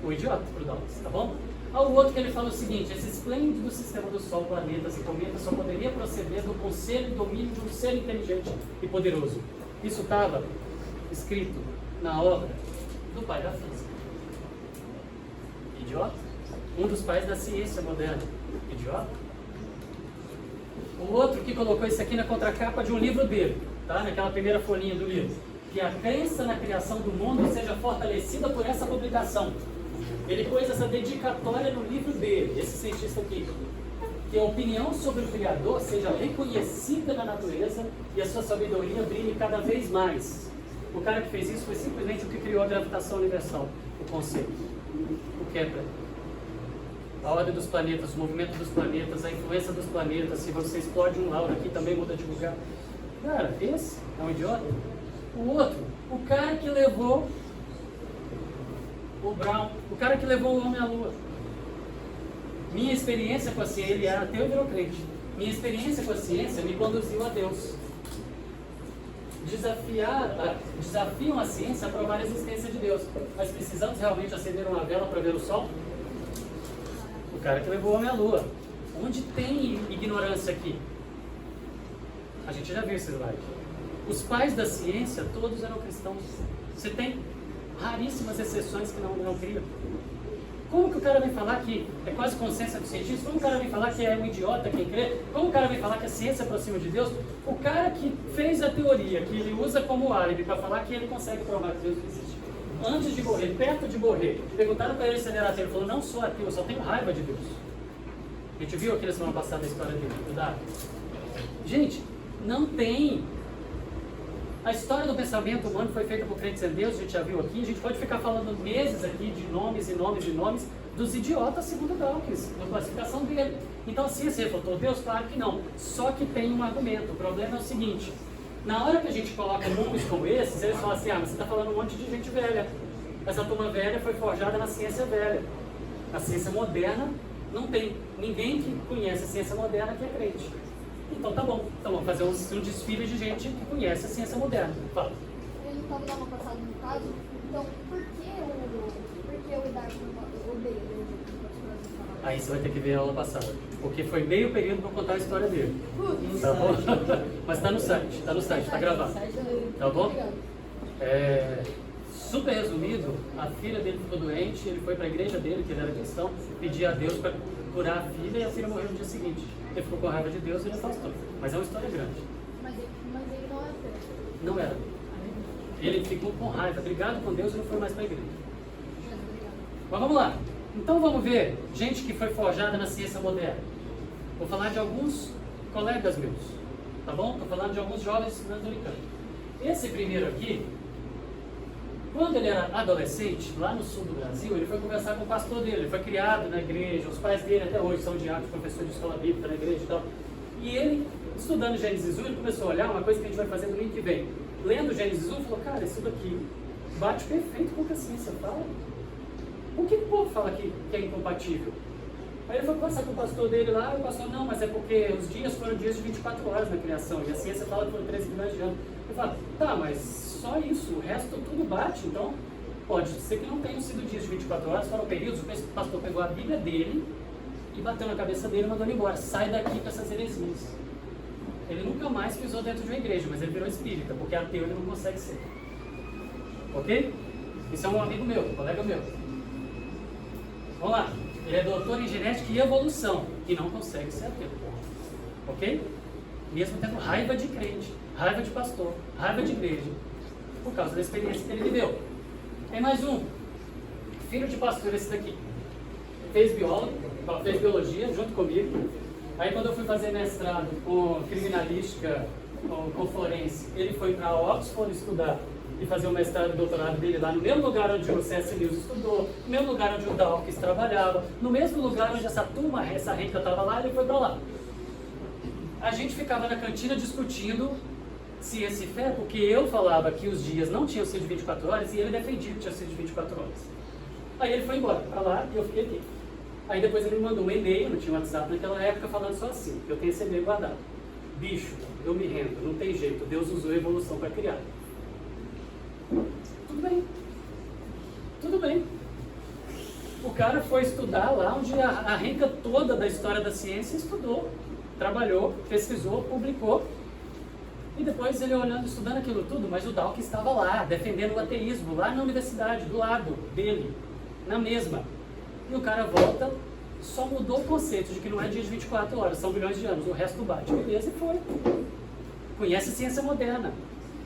O idiota, pro Dawkins, tá bom? Há o outro que ele fala o seguinte: esse esplêndido sistema do Sol, planetas e cometas só poderia proceder do conselho e domínio de um ser inteligente e poderoso. Isso estava escrito na obra do pai da física. Idiota? Um dos pais da ciência moderna. Idiota? O outro que colocou isso aqui na contracapa de um livro dele, tá? Naquela primeira folhinha do livro. Que a crença na criação do mundo seja fortalecida por essa publicação. Ele pôs essa dedicatória no livro dele, esse cientista aqui. Que a opinião sobre o Criador seja reconhecida na natureza e a sua sabedoria brilhe cada vez mais. O cara que fez isso foi simplesmente o que criou a gravitação universal, o conceito, o Kepler. A ordem dos planetas, o movimento dos planetas, a influência dos planetas. Se você explode um lauro aqui, também muda de lugar. Cara, esse é um idiota. O outro, o cara que levou o Brown, o cara que levou o homem à lua. Minha experiência com a ciência, ele era ateu crente. Minha experiência com a ciência me conduziu a Deus. Desafiam a ciência a provar a existência de Deus. Mas precisamos realmente acender uma vela para ver o sol? O cara que levou o homem à lua. Onde tem ignorância aqui? A gente já viu esse slide. Os pais da ciência, todos eram cristãos. Você tem raríssimas exceções que não criam. Como que o cara vem falar que é quase consenso dos cientistas? Como o cara vem falar que é um idiota quem crê? Como o cara vem falar que a ciência aproxima de Deus? O cara que fez a teoria, que ele usa como álibi para falar que ele consegue provar que Deus existe. Antes de morrer, perto de morrer, perguntaram para ele se ele era ateu. Ele falou: não sou ateu, só tenho raiva de Deus. A gente viu aqui na semana passada a história dele, cuidado. Gente, não tem A história do pensamento humano foi feita por crentes em Deus, a gente já viu aqui. A gente pode ficar falando meses aqui de nomes e nomes e nomes dos idiotas segundo Dawkins, na classificação dele. Então, a ciência refutou Deus? Claro que não. Só que tem um argumento. O problema é o seguinte: na hora que a gente coloca nomes como esses, eles falam assim: ah, mas você está falando um monte de gente velha. Essa turma velha foi forjada na ciência velha. A ciência moderna não tem ninguém que conhece a ciência moderna que é crente. Então tá bom, então vamos fazer um desfile de gente que conhece a ciência moderna. Fala. Ele não estava dando passado no caso, então por que o Darwin odeia Deus? Aí você vai ter que ver a aula passada, porque foi meio período para contar a história dele. Tá bom? Mas tá no site, tá gravado. Tá bom? Super resumido, a filha dele ficou doente, ele foi para a igreja dele, que ele era cristão, pedir a Deus para curar a filha e a filha morreu no dia seguinte. Ele ficou com raiva de Deus e ele afastou. Mas é uma história grande. Mas ele não é ateu. Não era. Ele ficou com raiva, brigado com Deus e não foi mais para a igreja. Mas vamos lá. Então vamos ver gente que foi forjada na ciência moderna. Vou falar de alguns colegas meus, tá bom? Estou falando de alguns jovens estudantes americanos. Esse primeiro aqui, quando ele era adolescente, lá no sul do Brasil, ele foi conversar com o pastor dele. Ele foi criado na igreja, os pais dele até hoje são diáconos, professores de escola bíblica na igreja e tal. E ele, estudando Gênesis 1, ele começou a olhar uma coisa que a gente vai fazer no domingo que vem. Lendo Gênesis 1, falou: cara, isso daqui bate perfeito com o que a ciência fala. Por que o povo fala que é incompatível? Aí ele foi conversar com o pastor dele lá, e o pastor: não, mas é porque os dias foram dias de 24 horas na criação, e a ciência fala que foram 13 milhões de anos. Ele fala: tá, mas só isso, o resto tudo bate, então pode ser que não tenham sido dias de 24 horas, foram períodos. O pastor pegou a Bíblia dele e bateu na cabeça dele e mandou ele embora: sai daqui com essas heresias. Ele nunca mais pisou dentro de uma igreja, mas ele virou espírita, porque ateu ele não consegue ser. Ok? Isso é um amigo meu, um colega meu. Vamos lá. Ele é doutor em genética e evolução e não consegue ser ateu. Ok? Mesmo tendo raiva de crente, raiva de pastor, raiva de igreja, por causa da experiência que ele viveu. Tem mais um. Filho de pastor, esse daqui. Fez biologia junto comigo. Aí quando eu fui fazer mestrado com criminalística, com forense, ele foi para Oxford estudar e fazer o mestrado e doutorado dele lá no mesmo lugar onde o C.S. Lewis estudou, no mesmo lugar onde o Dawkins trabalhava, no mesmo lugar onde essa turma, essa renca estava lá, ele foi para lá. A gente ficava na cantina discutindo ciência e fé, porque eu falava que os dias não tinham sido de 24 horas e ele defendia que tinha sido de 24 horas. Aí ele foi embora para lá e eu fiquei aqui. Aí depois ele me mandou um e-mail, não tinha WhatsApp naquela época, falando só assim: eu tenho esse e-mail guardado. Bicho, eu me rendo, não tem jeito, Deus usou a evolução para criar. Tudo bem. Tudo bem. O cara foi estudar lá onde a renca toda da história da ciência estudou, trabalhou, pesquisou, publicou. E depois ele olhando, estudando aquilo tudo, mas o Dawkins estava lá, defendendo o ateísmo, lá na universidade, do lado dele, na mesma. E o cara volta, só mudou o conceito de que não é dia de 24 horas, são bilhões de anos, o resto bate. Beleza, e foi. Conhece a ciência moderna.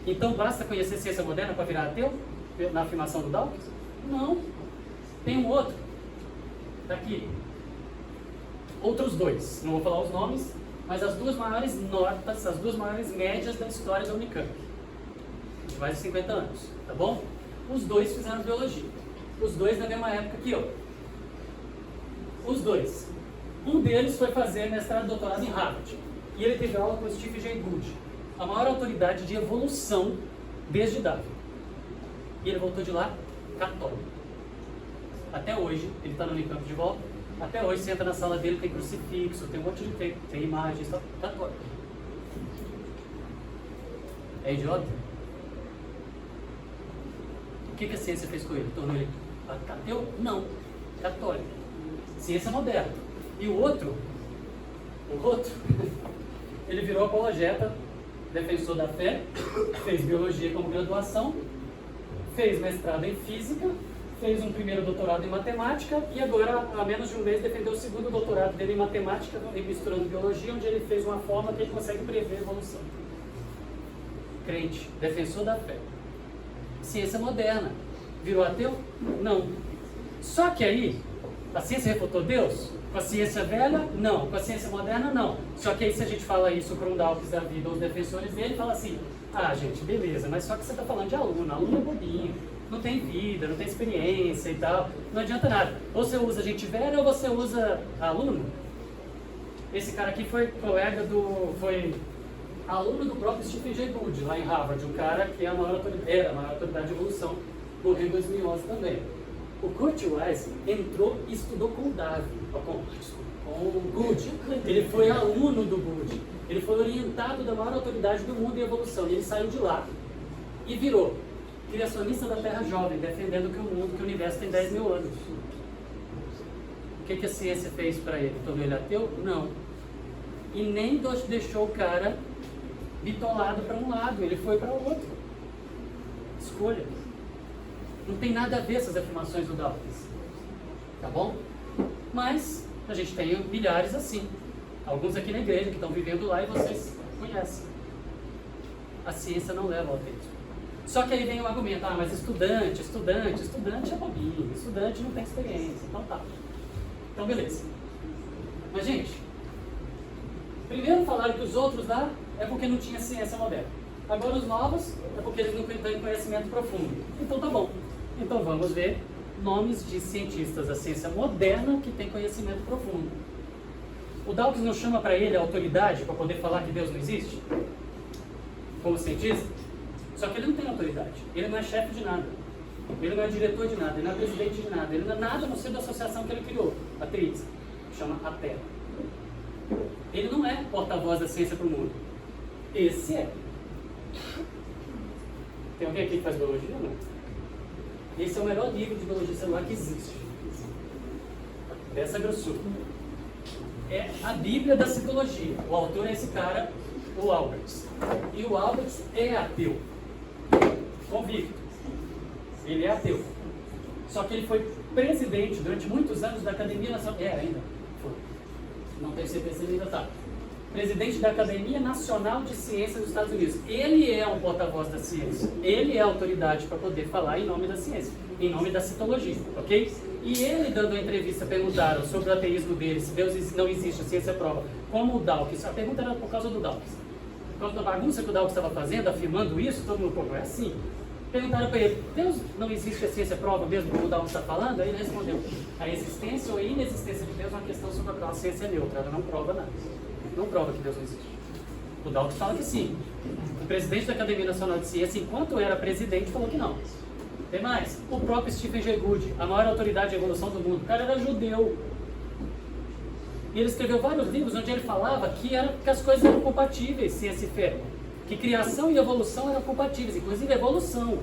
Então basta conhecer a ciência moderna para virar ateu? Na afirmação do Dawkins? Não. Tem um outro. Tá aqui. Outros dois. Não vou falar os nomes, mas as duas maiores notas, as duas maiores médias da história da Unicamp. De mais de 50 anos. Tá bom? Os dois fizeram biologia. Os dois na mesma época que eu. Os dois. Um deles foi fazer mestrado e doutorado em Harvard. E ele teve aula com o Stephen Jay Gould, a maior autoridade de evolução desde Darwin. E ele voltou de lá católico. Até hoje, ele está no Unicamp de volta. Até hoje, você entra na sala dele, tem crucifixo, tem um monte de tem imagens, tá? Católico. É idiota? O que a ciência fez com ele? Tornou ele ateu? Não. Católico. Ciência moderna. E o outro, ele virou apologeta, defensor da fé, fez biologia como graduação, fez mestrado em física, fez um primeiro doutorado em matemática e agora, há menos de um mês, defendeu o segundo doutorado dele em matemática, misturando biologia, onde ele fez uma forma que ele consegue prever a evolução. Crente, defensor da fé. Ciência moderna. Virou ateu? Não. Só que aí, a ciência refutou Deus? Com a ciência velha? Não. Com a ciência moderna? Não. Só que aí, se a gente fala isso para um Dawkins da vida, os defensores dele, fala assim: Ah, gente, beleza, mas só que você está falando de aluno. Aluno é bobinho, não tem vida, não tem experiência e tal. Não adianta nada. Ou você usa gente velha ou você usa aluno. Esse cara aqui foi colega foi aluno do próprio Stephen Jay Gould, lá em Harvard. Um cara que era a maior autoridade de evolução, morreu em 2011 também. O Kurt Wise entrou e estudou com o Darwin, com o Gould. Ele foi aluno do Gould. Ele foi orientado da maior autoridade do mundo em evolução. E ele saiu de lá e virou criacionista da Terra Jovem, defendendo que o universo tem 10 mil anos. O que a ciência fez para ele? Tornou ele ateu? Não. E nem deixou o cara bitolado para um lado, ele foi para o outro. Escolha. Não tem nada a ver essas afirmações do Dawkins. Tá bom? Mas a gente tem milhares assim. Alguns aqui na igreja que estão vivendo lá e vocês conhecem. A ciência não leva ao texto. Só que aí vem o argumento, mas estudante é bobinho, estudante não tem experiência, então tá. Então beleza. Mas gente, primeiro falaram que os outros lá é porque não tinha ciência moderna. Agora os novos é porque eles não têm conhecimento profundo. Então tá bom. Então vamos ver nomes de cientistas da ciência moderna que têm conhecimento profundo. O Dawkins não chama para ele a autoridade para poder falar que Deus não existe? Como cientista? Só que ele não tem autoridade. Ele não é chefe de nada. Ele não é diretor de nada. Ele não é presidente de nada. Ele não é nada no seio da associação que ele criou, a TRIDS, que chama a Terra. Ele não é porta-voz da ciência para o mundo. Esse é. Tem alguém aqui que faz biologia? Não. Esse é o melhor livro de biologia celular que existe. Dessa grossura. É a Bíblia da citologia. O autor é esse cara, o Alberts. E o Alberts é ateu. Convicto. Ele é ateu. Só que ele foi presidente durante muitos anos da Academia Nacional. Ainda. Foi. Não tenho certeza se ele ainda está. Presidente da Academia Nacional de Ciências dos Estados Unidos. Ele é um porta-voz da ciência. Ele é a autoridade para poder falar em nome da ciência, em nome da citologia, ok? E ele, dando uma entrevista, perguntaram sobre o ateísmo dele, se Deus não existe, a ciência prova, como o Dawkins. A pergunta era por causa do Dawkins. Por causa da bagunça que o Dawkins estava fazendo, afirmando isso, todo mundo, pô, é assim. Perguntaram para ele, Deus não existe, a ciência prova mesmo, como o Dawkins está falando? Aí ele respondeu, a existência ou a inexistência de Deus é uma questão sobre a qual a ciência é neutra, ela não prova nada. Não prova que Deus não existe. O Dawkins fala que sim. O presidente da Academia Nacional de Ciência, enquanto era presidente, falou que não. Tem mais. O próprio Stephen Jay Gould, a maior autoridade de evolução do mundo, o cara era judeu. E ele escreveu vários livros onde ele falava que as coisas eram compatíveis, ciência e fé. Que criação e evolução eram compatíveis, inclusive evolução.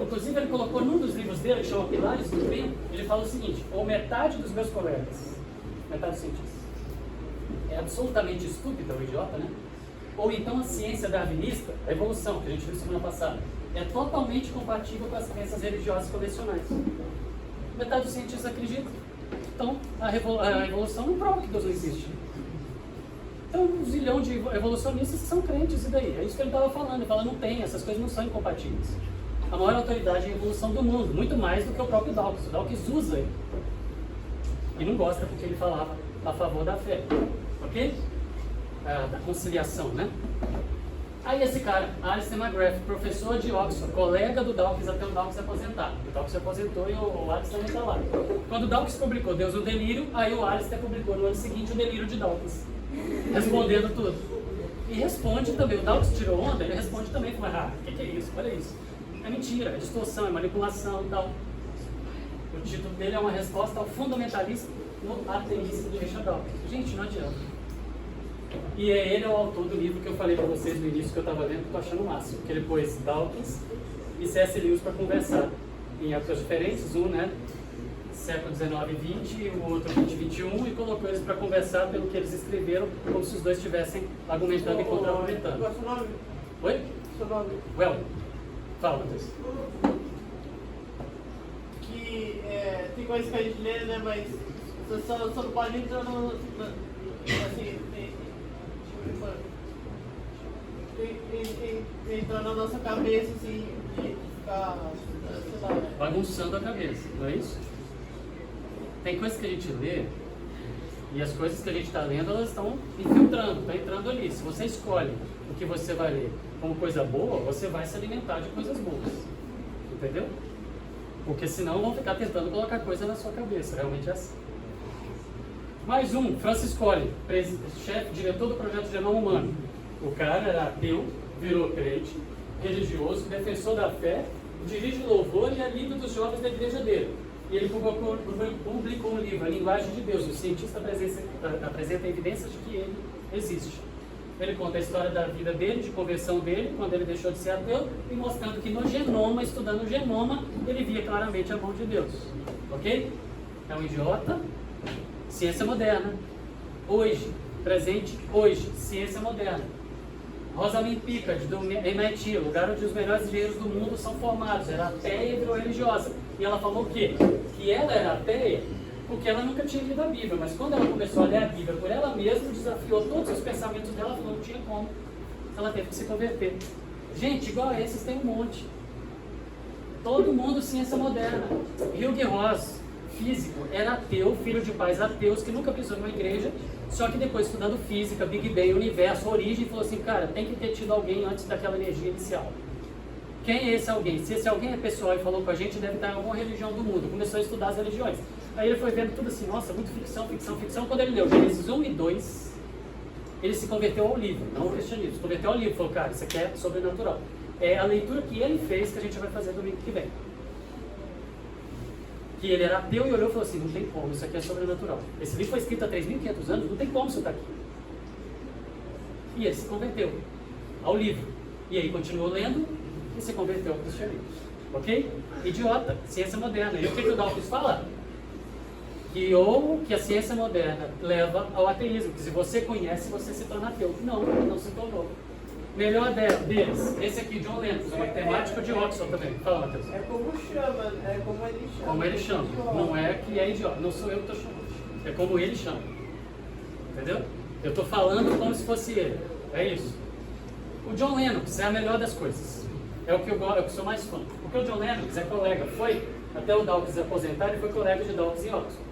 Inclusive ele colocou num dos livros dele, que chama Pilares do Bem, ele fala o seguinte, ou metade dos meus colegas, metade dos cientistas, é absolutamente estúpida ou idiota, né? Ou então a ciência darwinista, a evolução, que a gente viu semana passada, é totalmente compatível com as crenças religiosas convencionais. Metade dos cientistas acreditam. Então, a evolução não prova que Deus não existe. Então, um zilhão de evolucionistas que são crentes, e daí? É isso que ele estava falando. Ele fala, não tem, essas coisas não são incompatíveis. A maior autoridade é a evolução do mundo, muito mais do que o próprio Dawkins. O Dawkins usa ele. E não gosta porque ele falava a favor da fé. Ok? Da conciliação, né? Aí esse cara, Alistair McGrath, professor de Oxford, colega do Dawkins até o Dawkins se aposentar. O Dawkins se aposentou e o Alistair ainda está lá. Quando o Dawkins publicou Deus no Delírio, aí o Alistair publicou no ano seguinte o Delírio de Dawkins, respondendo tudo. E responde também, o Dawkins tirou onda, ele responde também como, o que é isso? Olha isso. É mentira, é distorção, é manipulação e tal. O título dele é uma resposta ao fundamentalista no ateísmo de Richard Dawkins. Gente, não adianta. E ele é o autor do livro que eu falei para vocês no início que eu estava lendo, que eu estou achando o máximo. Que ele pôs Dawkins e C.S. Lewis para conversar em épocas diferentes, um, né, século XIX e XX, e o outro XX e XXI, e colocou eles para conversar pelo que eles escreveram, como se os dois estivessem argumentando e contra-argumentando. Qual é o seu nome? Oi? Seu nome? Well, fala, Matheus. Que tem coisas que a gente lê, né, mas você só não pode entrar no... assim, entrar na nossa cabeça, assim, de ficar, sei lá, né? Bagunçando a cabeça, não é isso? Tem coisas que a gente lê e as coisas que a gente está lendo, elas estão infiltrando, estão entrando ali. Se você escolhe o que você vai ler como coisa boa, você vai se alimentar de coisas boas. Entendeu? Porque senão vão ficar tentando colocar coisa na sua cabeça. Realmente é assim. Mais um, Francis Collins, chefe, diretor do projeto Genoma Humano. O cara era ateu, virou crente, religioso, defensor da fé, dirige louvor e é líder dos jovens da igreja dele. E ele publicou um livro, A Linguagem de Deus. O cientista apresenta evidências de que ele existe. Ele conta a história da vida dele, de conversão dele, quando ele deixou de ser ateu, e mostrando que no genoma, estudando o genoma, ele via claramente a mão de Deus. Ok? É um idiota. Ciência moderna. Hoje, presente, hoje, ciência moderna. Rosalind Picard, do MIT, lugar onde os melhores engenheiros do mundo são formados. Era ateia e virou religiosa. E ela falou o quê? Que ela era ateia porque ela nunca tinha lido a Bíblia. Mas quando ela começou a ler a Bíblia por ela mesma, desafiou todos os pensamentos dela, falou, não tinha como. Ela teve que se converter. Gente, igual a esses tem um monte. Todo mundo ciência moderna. Hugh Ross, físico, era ateu, filho de pais ateus, que nunca pisou numa igreja, só que depois estudando física, Big Bang, universo, origem, falou assim, cara, tem que ter tido alguém antes daquela energia inicial. Quem é esse alguém? Se esse alguém é pessoal e falou com a gente, deve estar em alguma religião do mundo. Começou a estudar as religiões. Aí ele foi vendo tudo assim, nossa, muito ficção, ficção, ficção. Quando ele leu Gênesis 1 e 2, ele se converteu ao livro, não ao cristianismo. Se converteu ao livro, falou, cara, isso aqui é sobrenatural. É a leitura que ele fez que a gente vai fazer domingo que vem. Que ele era ateu e olhou e falou assim, não tem como, isso aqui é sobrenatural. Esse livro foi escrito há 3.500 anos, não tem como isso estar aqui. E ele se converteu ao livro. E aí continuou lendo e se converteu ao cristianismo. Ok? Idiota, ciência moderna. E o que o Dawkins fala? Que a ciência moderna leva ao ateísmo, que se você conhece, você se torna ateu. Não, não se tornou. Melhor deles, esse aqui, John Lennon, matemático de Oxford também. Fala, Matheus. É como chama, é como ele chama. Como ele chama. Não é que é idiota. Não sou eu que estou chamando. É como ele chama. Entendeu? Eu estou falando como se fosse ele. É isso. O John Lennox é a melhor das coisas. É o que eu sou mais fã. Porque o John Lennox é colega. Foi até o Dawkins aposentar, ele foi colega de Dawkins em Oxford.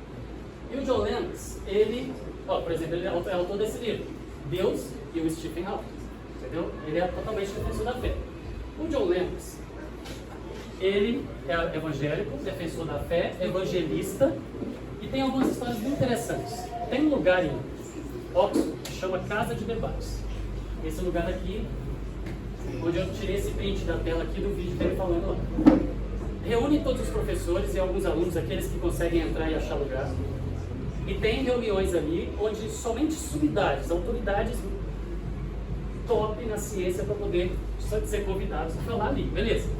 E o John Lennox, ele, por exemplo, ele é autor desse livro, Deus e o Stephen Hawking. Entendeu? Ele é totalmente defensor da fé. O John Lennox, ele é evangélico, defensor da fé, evangelista, e tem algumas histórias muito interessantes. Tem um lugar em Oxford que chama Casa de Debates. Esse lugar aqui, onde eu tirei esse print da tela aqui do vídeo dele falando lá. Reúne todos os professores e alguns alunos, aqueles que conseguem entrar e achar lugar. E tem reuniões ali onde somente sumidades, autoridades top na ciência para poder ser convidados a falar ali, beleza?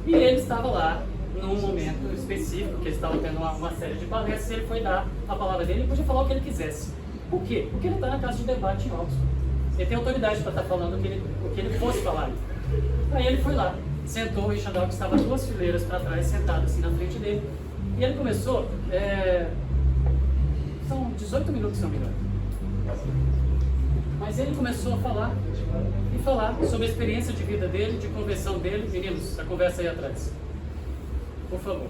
E ele estava lá num momento específico, que eles estavam tendo uma série de palestras, e ele foi dar a palavra dele e podia falar o que ele quisesse. Por quê? Porque ele está na casa de debate em Oxford. Ele tem autoridade para estar falando o que ele fosse falar. Aí ele foi lá, sentou, o Richard Dawkins estava 2 fileiras para trás, sentado assim na frente dele, e ele começou, são 18 minutos, se não me engano. Mas ele começou a falar sobre a experiência de vida dele, de conversão dele. Meninos, a conversa aí atrás, por favor.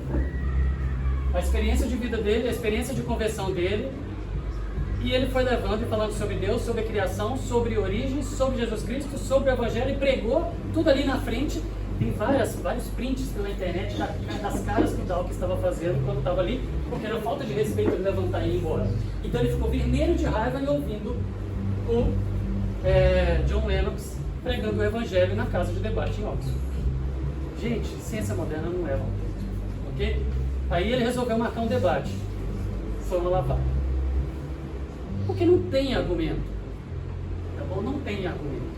A experiência de vida dele, a experiência de conversão dele. E ele foi levando e falando sobre Deus, sobre a criação, sobre origens, sobre Jesus Cristo, sobre o Evangelho, e pregou tudo ali na frente. Tem vários prints pela internet das caras que o Dawkins estava fazendo quando estava ali, porque era falta de respeito ele levantar e ir embora. Então ele ficou vermelho de raiva e ouvindo o John Lennox pregando o Evangelho na casa de debate em Oxford. Gente, ciência moderna não é autêntica, ok? Aí ele resolveu marcar um debate. Foi uma lavada. Porque não tem argumento, tá bom? Não tem argumento.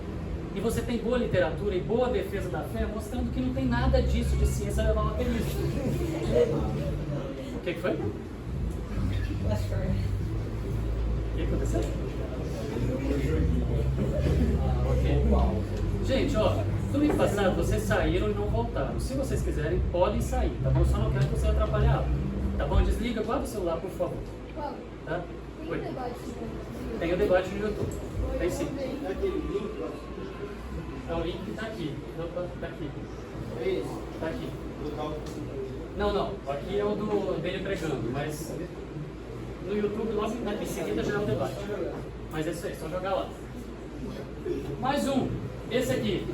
E você tem boa literatura e boa defesa da fé mostrando que não tem nada disso de ciência levar ao ateísmo. O que foi? O que aconteceu? Gente, ó, domingo passado vocês saíram e não voltaram. Se vocês quiserem, podem sair, tá bom? Só não quero que você atrapalhe a aula. Tá bom? Desliga, guarda o celular, por favor. Tá? Tem debate no Tem o debate no YouTube. Tem sim. É aquele link, ó. É o link que tá aqui. Tá aqui. É isso. Tá aqui. Do tal. Não. Aqui é o dele pregando, mas no YouTube logo em seguida já é o debate. Mas é isso aí, só jogar lá. Mais um. Esse aqui.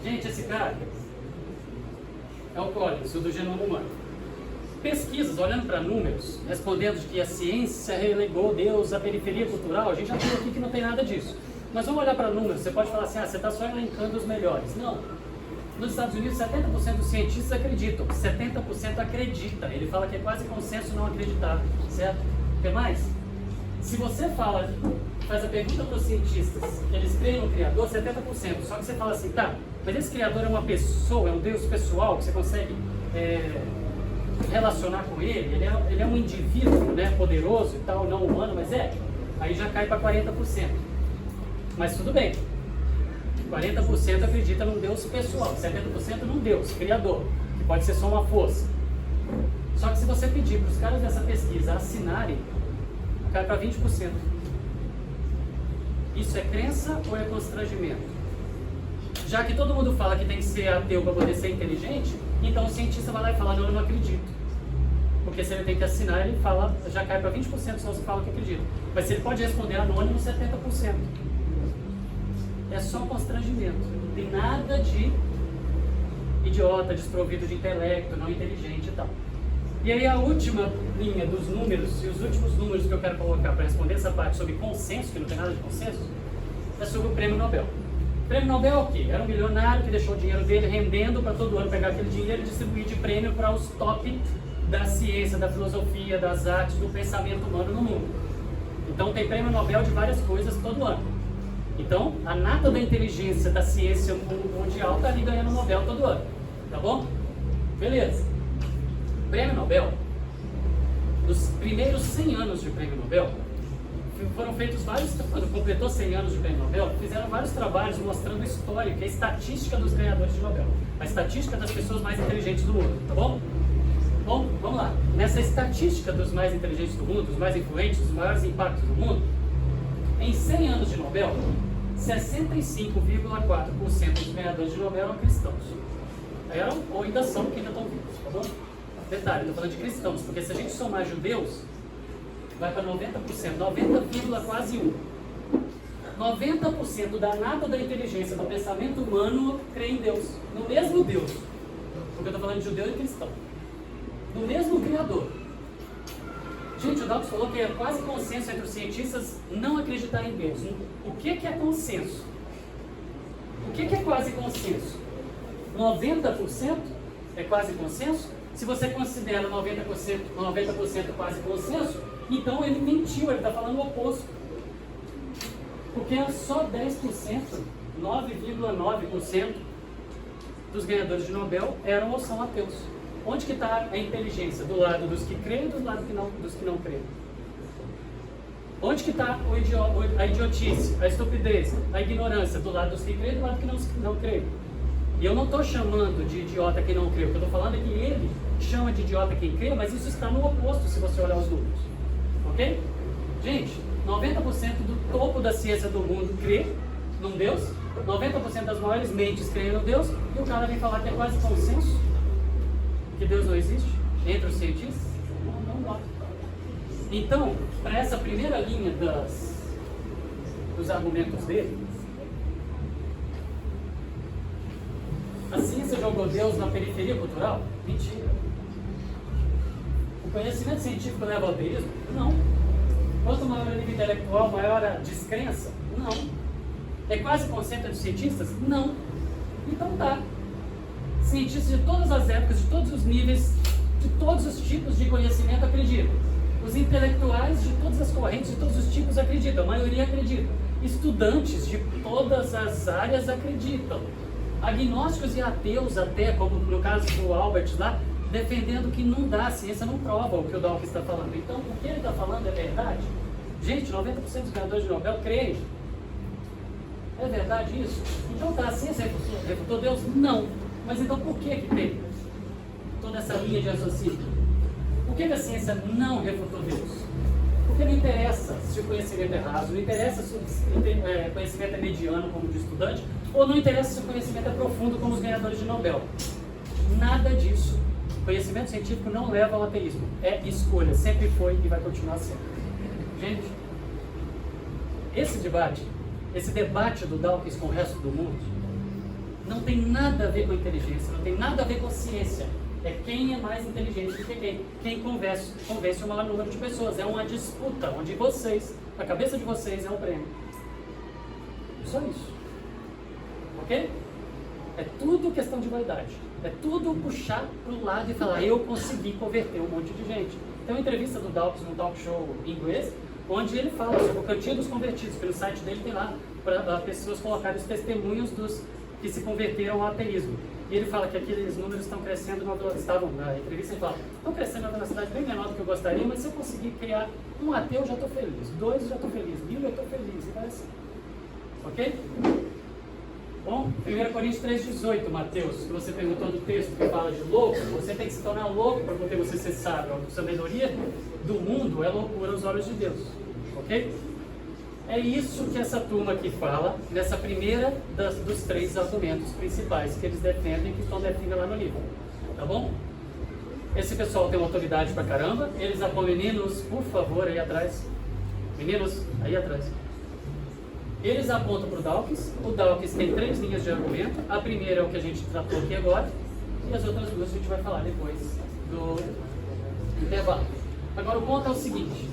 Gente, esse cara é o Collins, o do genoma humano. Pesquisas, olhando para números, respondendo que a ciência relegou Deus à periferia cultural, a gente já viu aqui que não tem nada disso. Mas vamos olhar para números, você pode falar assim, você está só elencando os melhores. Não. Nos Estados Unidos, 70% dos cientistas acreditam, 70% acredita. Ele fala que é quase consenso não acreditar, certo? O que mais? Se você faz a pergunta para os cientistas, eles creem no Criador, 70%. Só que você fala assim, tá, mas esse Criador é uma pessoa, é um Deus pessoal, que você consegue relacionar com ele? Ele é um indivíduo, né, poderoso e tal, não humano, mas aí já cai para 40%. Mas tudo bem. 40% acredita num Deus pessoal, 70% num Deus criador, que pode ser só uma força. Só que se você pedir para os caras dessa pesquisa assinarem, cai para 20%. Isso é crença ou é constrangimento? Já que todo mundo fala que tem que ser ateu para poder ser inteligente, então o cientista vai lá e fala, não, eu não acredito. Porque se ele tem que assinar, ele fala, já cai para 20% só se fala que acredita. Mas se ele pode responder anônimo, 70%. É só constrangimento. Não tem nada de idiota, desprovido de intelecto, não inteligente e tal. E aí a última linha dos números, e os últimos números que eu quero colocar para responder essa parte sobre consenso, que não tem nada de consenso, é sobre o Prêmio Nobel. O Prêmio Nobel é o quê? Era um milionário que deixou o dinheiro dele rendendo para todo ano pegar aquele dinheiro e distribuir de prêmio para os top da ciência, da filosofia, das artes, do pensamento humano no mundo. Então tem Prêmio Nobel de várias coisas todo ano. Então, a nata da inteligência da ciência mundial está ali ganhando Nobel todo ano. Tá bom? Beleza. Prêmio Nobel, nos primeiros 100 anos de Prêmio Nobel, foram feitos quando completou 100 anos de Prêmio Nobel, fizeram vários trabalhos mostrando o histórico, a estatística dos ganhadores de Nobel. A estatística das pessoas mais inteligentes do mundo, tá bom? Bom, vamos lá. Nessa estatística dos mais inteligentes do mundo, dos mais influentes, dos maiores impactos do mundo, em 100 anos de Nobel, 65,4% dos ganhadores de Nobel eram cristãos. Eram ou ainda são, porque ainda estão vivos, tá bom? Detalhe, estou falando de cristãos, porque se a gente somar judeus, vai para 90%, 90, quase 1. 90% da nata da inteligência, do pensamento humano, crê em Deus. No mesmo Deus. Porque eu estou falando de judeu e cristão. No mesmo Criador. Gente, o Dawkins falou que é quase consenso entre os cientistas não acreditar em Deus. O que é consenso? O que é quase consenso? 90% é quase consenso? Se você considera 90% quase consenso, então ele mentiu, ele está falando o oposto. Porque é só 10%, 9,9% dos ganhadores de Nobel eram ou são ateus. Onde que está a inteligência? Do lado dos que creem e do lado dos que não creem. Onde que está a idiotice, a estupidez, a ignorância? Do lado dos que creem e do lado que não creem. E eu não estou chamando de idiota quem não crê. O que eu estou falando é que ele chama de idiota quem crê, mas isso está no oposto se você olhar os números. Ok? Gente, 90% do topo da ciência do mundo crê num Deus, 90% das maiores mentes creem no Deus, e o cara vem falar que é quase consenso que Deus não existe entre os cientistas? Não dá. Então, para essa primeira linha dos argumentos dele, a ciência jogou Deus na periferia cultural? Mentira. O conhecimento científico leva ao ateísmo? Não. Quanto maior o nível intelectual, maior a descrença? Não. É quase consenso dos cientistas? Não. Então tá. Cientistas de todas as épocas, de todos os níveis, de todos os tipos de conhecimento acreditam. Os intelectuais de todas as correntes, de todos os tipos acreditam. A maioria acredita. Estudantes de todas as áreas acreditam. Agnósticos e ateus até, como no caso do Albert lá, defendendo que não dá, a ciência não prova o que o Dawkins está falando. Então, o que ele está falando é verdade? Gente, 90% dos ganhadores de Nobel creem. É verdade isso? Então tá, a ciência refutou Deus? Não. Mas então por que tem toda essa linha de raciocínio? Por que a ciência não refutou Deus? Porque não interessa se o conhecimento é raso, não interessa se o conhecimento é mediano como de estudante, ou não interessa se o conhecimento é profundo como os ganhadores de Nobel. Nada disso. Conhecimento científico não leva ao ateísmo. É escolha, sempre foi e vai continuar sendo. Gente, esse debate do Dawkins com o resto do mundo, Não tem nada a ver com inteligência, não tem nada a ver com ciência. É quem é mais inteligente do que quem. Quem convence o maior número de pessoas. É uma disputa onde vocês, a cabeça de vocês é o prêmio. Só isso. Ok? É tudo questão de vaidade. É tudo puxar para o lado e falar, eu consegui converter um monte de gente. Tem uma entrevista do Dawkins no talk show em inglês, onde ele fala sobre o cantinho dos convertidos. Pelo site dele tem lá para pessoas colocarem os testemunhos dos que se converteram ao ateísmo. E ele fala que aqueles números estão crescendo, na entrevista ele fala, estão crescendo numa velocidade bem menor do que eu gostaria, mas se eu conseguir criar um ateu, eu já estou feliz. 2, eu já estou feliz. 1000, eu estou feliz. E vai assim. Ok? Bom, 1 Coríntios 3,18, Mateus, que você perguntou do texto que fala de louco, você tem que se tornar louco para poder você ser sábio. A sabedoria do mundo é loucura aos olhos de Deus. Ok? É isso que essa turma aqui fala, nessa primeira dos 3 argumentos principais que eles defendem, que estão definidos lá no livro. Tá bom? Esse pessoal tem uma autoridade pra caramba. Eles apontam, meninos, por favor, aí atrás. Meninos, aí atrás. Eles apontam para o Dawkins. O Dawkins tem 3 linhas de argumento. A primeira é o que a gente tratou aqui agora. E as outras 2 a gente vai falar depois do intervalo. Agora o ponto é o seguinte.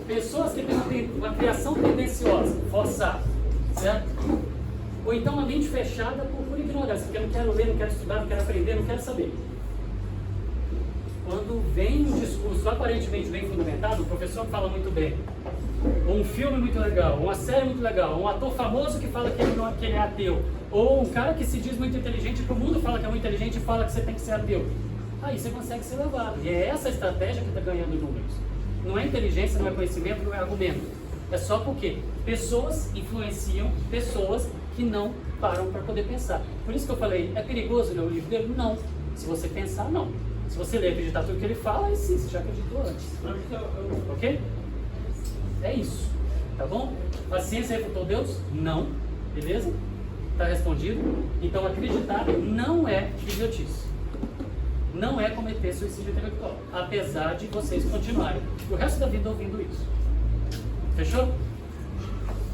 Pessoas que têm uma criação tendenciosa, forçada, certo? Ou então uma mente fechada por ignorância, porque eu não quero ler, não quero estudar, não quero aprender, não quero saber. Quando vem um discurso aparentemente bem fundamentado, o professor fala muito bem, um filme muito legal, uma série muito legal, um ator famoso que fala que ele é ateu, ou um cara que se diz muito inteligente, que o mundo fala que é muito inteligente e fala que você tem que ser ateu. Aí você consegue ser levado. E é essa estratégia que está ganhando números. Não é inteligência, não é conhecimento, não é argumento. É só porque pessoas influenciam pessoas que não param para poder pensar. Por isso que eu falei, é perigoso ler o livro dele? Não. Se você pensar, não. Se você ler e acreditar tudo que ele fala, aí sim, você já acreditou antes. Ok? É isso. Tá bom? A ciência refutou Deus? Não. Beleza? Está respondido? Então acreditar não é idiotice. Não é cometer suicídio intelectual, apesar de vocês continuarem o resto da vida ouvindo isso. Fechou?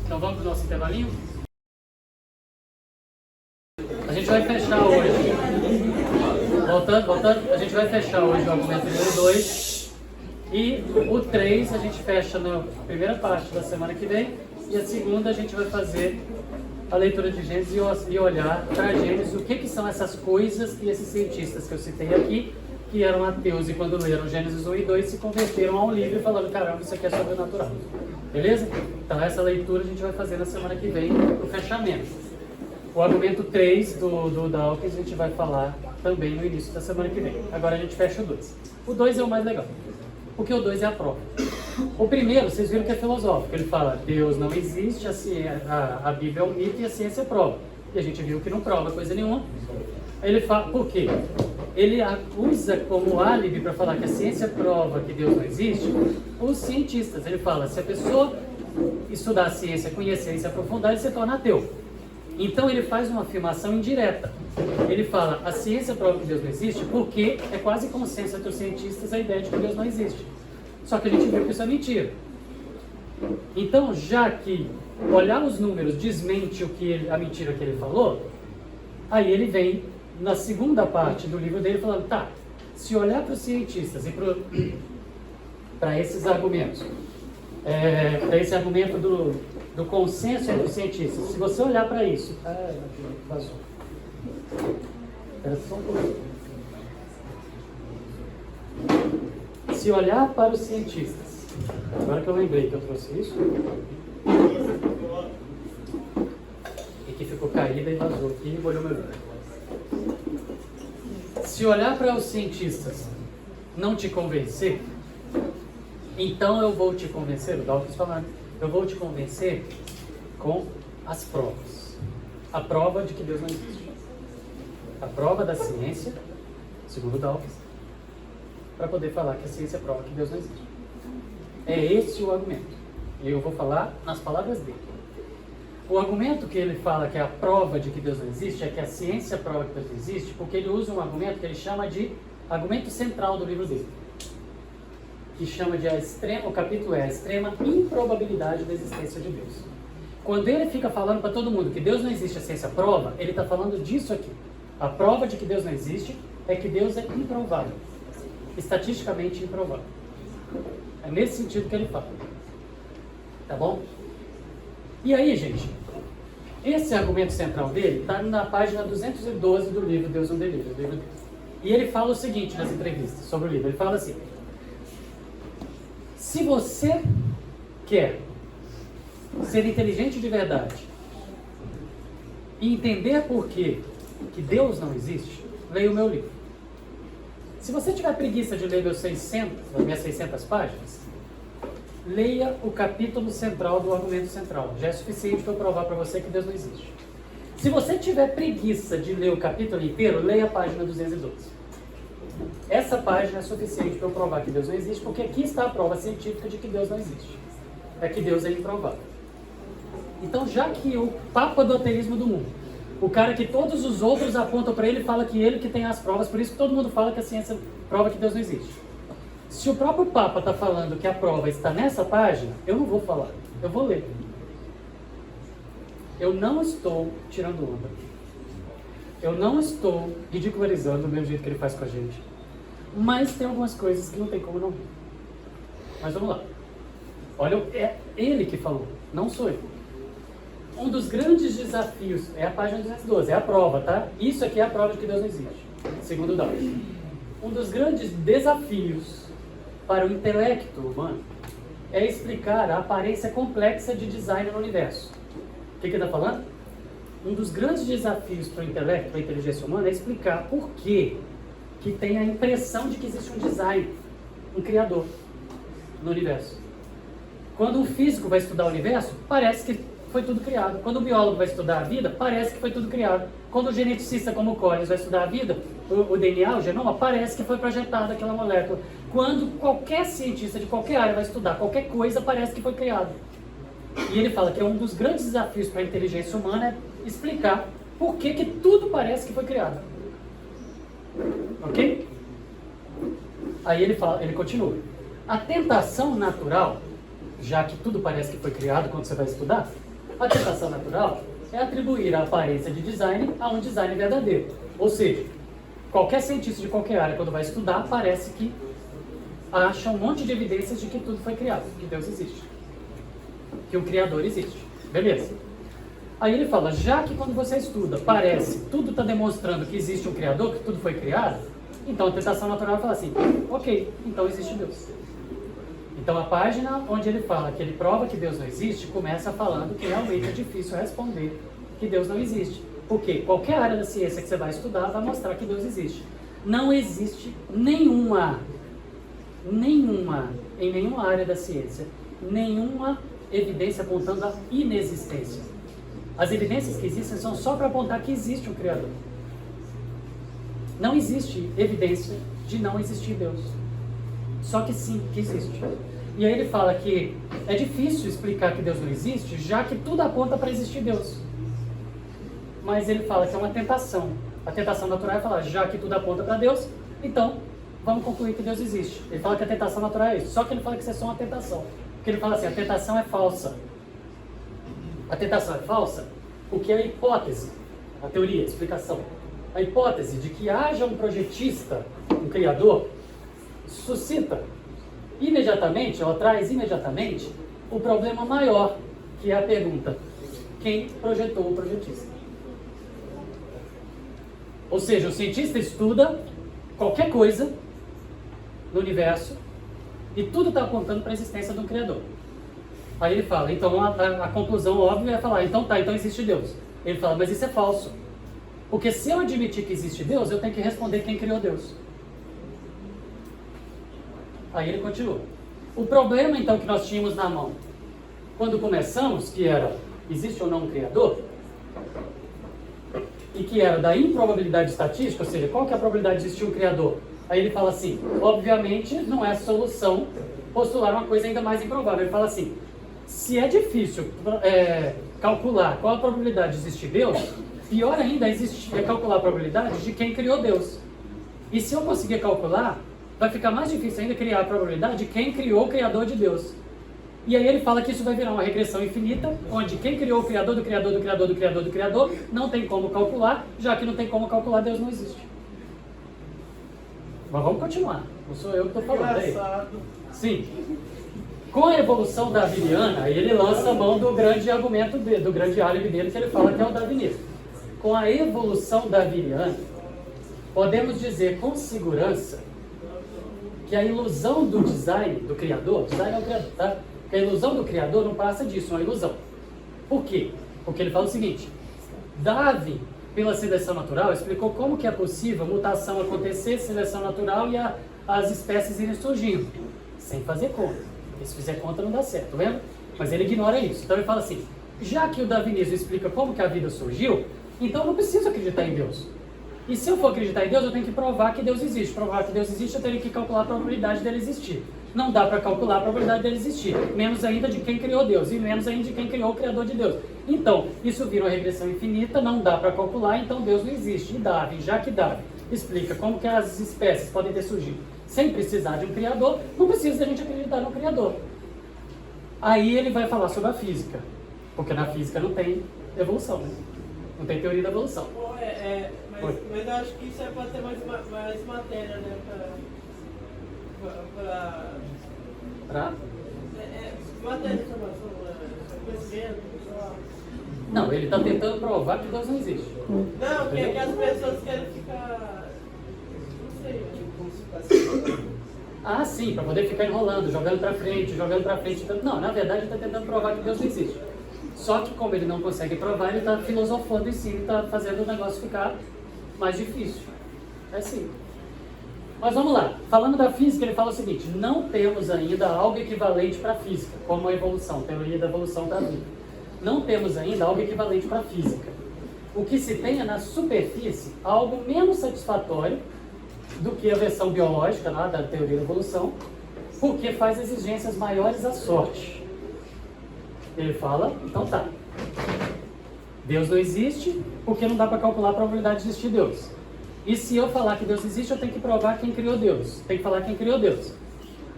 Então vamos para o nosso intervalinho? A gente vai fechar hoje. Voltando, a gente vai fechar hoje o argumento número 2. E o 3 a gente fecha na primeira parte da semana que vem. E a segunda a gente vai fazer a leitura de Gênesis e olhar para Gênesis o que são essas coisas que esses cientistas que eu citei aqui, que eram ateus e quando leram Gênesis 1 e 2 se converteram a um livro falando, caramba, isso aqui é sobrenatural. Beleza? Então essa leitura a gente vai fazer na semana que vem, o fechamento. O argumento 3 do Dawkins a gente vai falar também no início da semana que vem. Agora a gente fecha o 2. O 2 é o mais legal, porque o 2 é a prova. O primeiro, vocês viram que é filosófico. Ele fala, Deus não existe, a Bíblia é um mito e a ciência prova. E a gente viu que não prova coisa nenhuma. Ele fala, por quê? Ele usa como álibi para falar que a ciência prova que Deus não existe os cientistas. Ele fala, se a pessoa estudar a ciência, conhecer e se aprofundar, ele se torna ateu. Então ele faz uma afirmação indireta. Ele fala, a ciência prova que Deus não existe porque é quase consenso entre os cientistas a ideia de que Deus não existe. Só que a gente viu que isso é mentira. Então, já que olhar os números desmente a mentira que ele falou, aí ele vem na segunda parte do livro dele falando, tá, se olhar para os cientistas e para esses argumentos, para esse argumento do consenso entre os cientistas, se você olhar para isso... Vazou. Era só um pouquinho. Se olhar para os cientistas, agora que eu lembrei que eu trouxe isso, e que ficou caída e vazou aqui e molhou meu livro. Se olhar para os cientistas não te convencer, então eu vou te convencer, o Dawkins falando, eu vou te convencer com as provas. A prova de que Deus não existe. A prova da ciência, segundo Dawkins, para poder falar que a ciência prova que Deus não existe. É esse o argumento. E eu vou falar nas palavras dele. O argumento que ele fala que é a prova de que Deus não existe é que a ciência prova que Deus não existe, porque ele usa um argumento que ele chama de argumento central do livro dele. Que chama de o capítulo é a extrema improbabilidade da existência de Deus. Quando ele fica falando para todo mundo que Deus não existe, a ciência prova, ele está falando disso aqui. A prova de que Deus não existe é que Deus é improvável. Estatisticamente improvável. É nesse sentido que ele fala. Tá bom? E aí, gente, esse argumento central dele está na página 212 do livro Deus não Delírio, do livro dele. E ele fala o seguinte nas entrevistas sobre o livro. Ele fala assim: se você quer ser inteligente de verdade e entender por que Deus não existe, leia o meu livro. Se você tiver preguiça de ler minhas 600 páginas, leia o capítulo central do argumento central. Já é suficiente para eu provar para você que Deus não existe. Se você tiver preguiça de ler o capítulo inteiro, leia a página 212. Essa página é suficiente para eu provar que Deus não existe, porque aqui está a prova científica de que Deus não existe. É que Deus é improvável. Então, já que o papa do ateísmo do mundo, o cara que todos os outros apontam para ele, fala que ele que tem as provas, por isso que todo mundo fala que a ciência prova que Deus não existe. Se o próprio Papa está falando que a prova está nessa página, eu não vou falar, eu vou ler. Eu não estou tirando onda. Eu não estou ridicularizando do mesmo jeito que ele faz com a gente. Mas tem algumas coisas que não tem como não rir. Mas vamos lá. Olha, é ele que falou, não sou eu. Um dos grandes desafios, é a página 212, é a prova, tá? Isso aqui é a prova de que Deus não existe, segundo Dawes. Um dos grandes desafios para o intelecto humano é explicar a aparência complexa de design no universo. O que ele está falando? Um dos grandes desafios para o intelecto, para a inteligência humana, é explicar por que tem a impressão de que existe um design, um criador no universo. Quando um físico vai estudar o universo, parece que foi tudo criado. Quando o biólogo vai estudar a vida, parece que foi tudo criado. Quando o geneticista, como o Collins, vai estudar a vida, o DNA, o genoma, parece que foi projetada aquela molécula. Quando qualquer cientista de qualquer área vai estudar qualquer coisa, parece que foi criado. E ele fala que é um dos grandes desafios para a inteligência humana é explicar por que tudo parece que foi criado. Ok? Aí ele continua. A tentação natural, já que tudo parece que foi criado quando você vai estudar, a tentação natural é atribuir a aparência de design a um design verdadeiro. Ou seja, qualquer cientista de qualquer área, quando vai estudar, parece que acha um monte de evidências de que tudo foi criado, que Deus existe, que um Criador existe. Beleza. Aí ele fala, já que quando você estuda, parece, tudo está demonstrando que existe um Criador, que tudo foi criado, então a tentação natural fala assim, ok, então existe Deus. Então a página onde ele fala que ele prova que Deus não existe, começa falando que realmente é difícil responder que Deus não existe. Porque qualquer área da ciência que você vai estudar vai mostrar que Deus existe. Não existe nenhuma, em nenhuma área da ciência, nenhuma evidência apontando a inexistência. As evidências que existem são só para apontar que existe um Criador. Não existe evidência de não existir Deus. Só que sim, que existe. E aí ele fala que é difícil explicar que Deus não existe, já que tudo aponta para existir Deus. Mas ele fala que é uma tentação. A tentação natural é falar, já que tudo aponta para Deus, então vamos concluir que Deus existe. Ele fala que a tentação natural é isso. Só que ele fala que isso é só uma tentação. Porque ele fala assim, a tentação é falsa. A tentação é falsa porque a hipótese, a teoria, a explicação, a hipótese de que haja um projetista, um criador, suscita imediatamente, ou traz imediatamente, o problema maior, que é a pergunta, quem projetou o projetista? Ou seja, o cientista estuda qualquer coisa no universo e tudo está apontando para a existência de um Criador. Aí ele fala, então a conclusão óbvia é falar, então tá, então existe Deus. Ele fala, mas isso é falso. Porque se eu admitir que existe Deus, eu tenho que responder quem criou Deus. Aí ele continua. O problema então que nós tínhamos na mão, quando começamos, que era, existe ou não um Criador, e que era da improbabilidade estatística, ou seja, qual que é a probabilidade de existir um Criador? Aí ele fala assim, obviamente não é solução postular uma coisa ainda mais improvável. Ele fala assim, se é difícil calcular qual a probabilidade de existir Deus, pior ainda é calcular a probabilidade de quem criou Deus. E se eu conseguir calcular, vai ficar mais difícil ainda criar a probabilidade de quem criou o Criador de Deus. E aí ele fala que isso vai virar uma regressão infinita, onde quem criou o Criador do Criador do Criador do Criador do Criador não tem como calcular, já que não tem como calcular, Deus não existe. Mas vamos continuar, não sou eu que estou falando. Aí. Engraçado. Sim. Com a evolução darwiniana, ele lança a mão do grande argumento dele, do grande álibi dele, que ele fala que é o darwinismo. Com a evolução darwiniana, podemos dizer com segurança que a ilusão do design, do criador, design é o criador, tá? Que a ilusão do criador não passa disso, é uma ilusão. Por quê? Porque ele fala o seguinte: Darwin, pela seleção natural, explicou como que é possível mutação acontecer, seleção natural e as espécies irem surgindo, sem fazer conta. Porque se fizer conta não dá certo, tá vendo? Mas ele ignora isso. Então ele fala assim: já que o darwinismo explica como que a vida surgiu, então eu não preciso acreditar em Deus. E se eu for acreditar em Deus, eu tenho que provar que Deus existe. Provar que Deus existe, eu teria que calcular a probabilidade dele existir. Não dá para calcular a probabilidade dele existir. Menos ainda de quem criou Deus. E menos ainda de quem criou o Criador de Deus. Então, isso vira uma regressão infinita, não dá para calcular, então Deus não existe. E Darwin, já que Darwin explica como que as espécies podem ter surgido sem precisar de um Criador, não precisa da gente acreditar no Criador. Aí ele vai falar sobre a física. Porque na física não tem evolução, né? Não tem teoria da evolução. Mas eu acho que isso é para ter mais matéria, né? Matéria de informação, conhecimento, pessoal. Não, ele está tentando provar que Deus não existe. Não, que as pessoas querem ficar. Não sei, tipo, Ah, sim, para poder ficar enrolando, jogando para frente. Não, na verdade ele está tentando provar que Deus não existe. Só que como ele não consegue provar, ele está filosofando em si, ele está fazendo o negócio ficar mais difícil. É assim. Mas vamos lá. Falando da física, ele fala o seguinte: não temos ainda algo equivalente para a física, como a evolução, teoria da evolução da vida. Não temos ainda algo equivalente para a física. O que se tem é na superfície algo menos satisfatório do que a versão biológica lá, da teoria da evolução, porque faz exigências maiores à sorte. Ele fala, então tá. Deus não existe porque não dá para calcular a probabilidade de existir Deus. E se eu falar que Deus existe, eu tenho que provar quem criou Deus. Tem que falar quem criou Deus.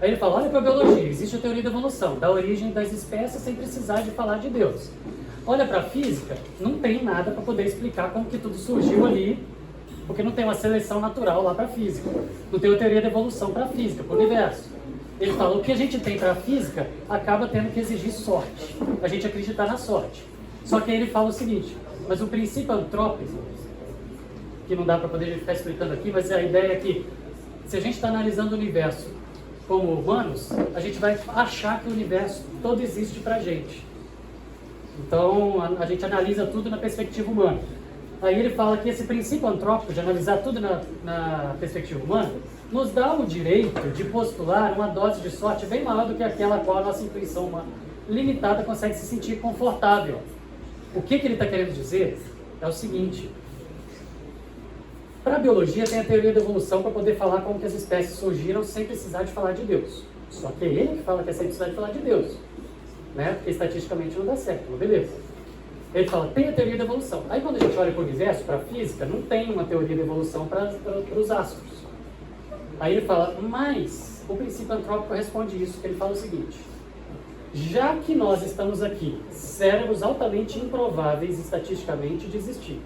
Aí ele fala, olha para a biologia, existe a teoria da evolução, da origem das espécies sem precisar de falar de Deus. Olha para a física, não tem nada para poder explicar como que tudo surgiu ali, porque não tem uma seleção natural lá para a física. Não tem uma teoria da evolução para a física, para o universo. Ele fala, o que a gente tem para a física acaba tendo que exigir sorte. A gente acreditar na sorte. Só que aí ele fala o seguinte, mas o princípio antrópico, que não dá para poder ficar explicando aqui, mas a ideia é que se a gente está analisando o universo como humanos, a gente vai achar que o universo todo existe para a gente. Então, a gente analisa tudo na perspectiva humana. Aí ele fala que esse princípio antrópico, de analisar tudo na perspectiva humana, nos dá o direito de postular uma dose de sorte bem maior do que aquela a qual a nossa intuição humana limitada consegue se sentir confortável. O que ele está querendo dizer é o seguinte: para a biologia tem a teoria da evolução para poder falar como que as espécies surgiram sem precisar de falar de Deus. Só que é ele que fala que é sem precisar de falar de Deus, né? Porque estatisticamente não dá certo, mas beleza. Ele fala, tem a teoria da evolução. Aí quando a gente olha para o universo, para a física, não tem uma teoria da evolução para os astros. Aí ele fala, mas o princípio antrópico responde isso, que ele fala o seguinte: já que nós estamos aqui, cérebros altamente improváveis estatisticamente de existir,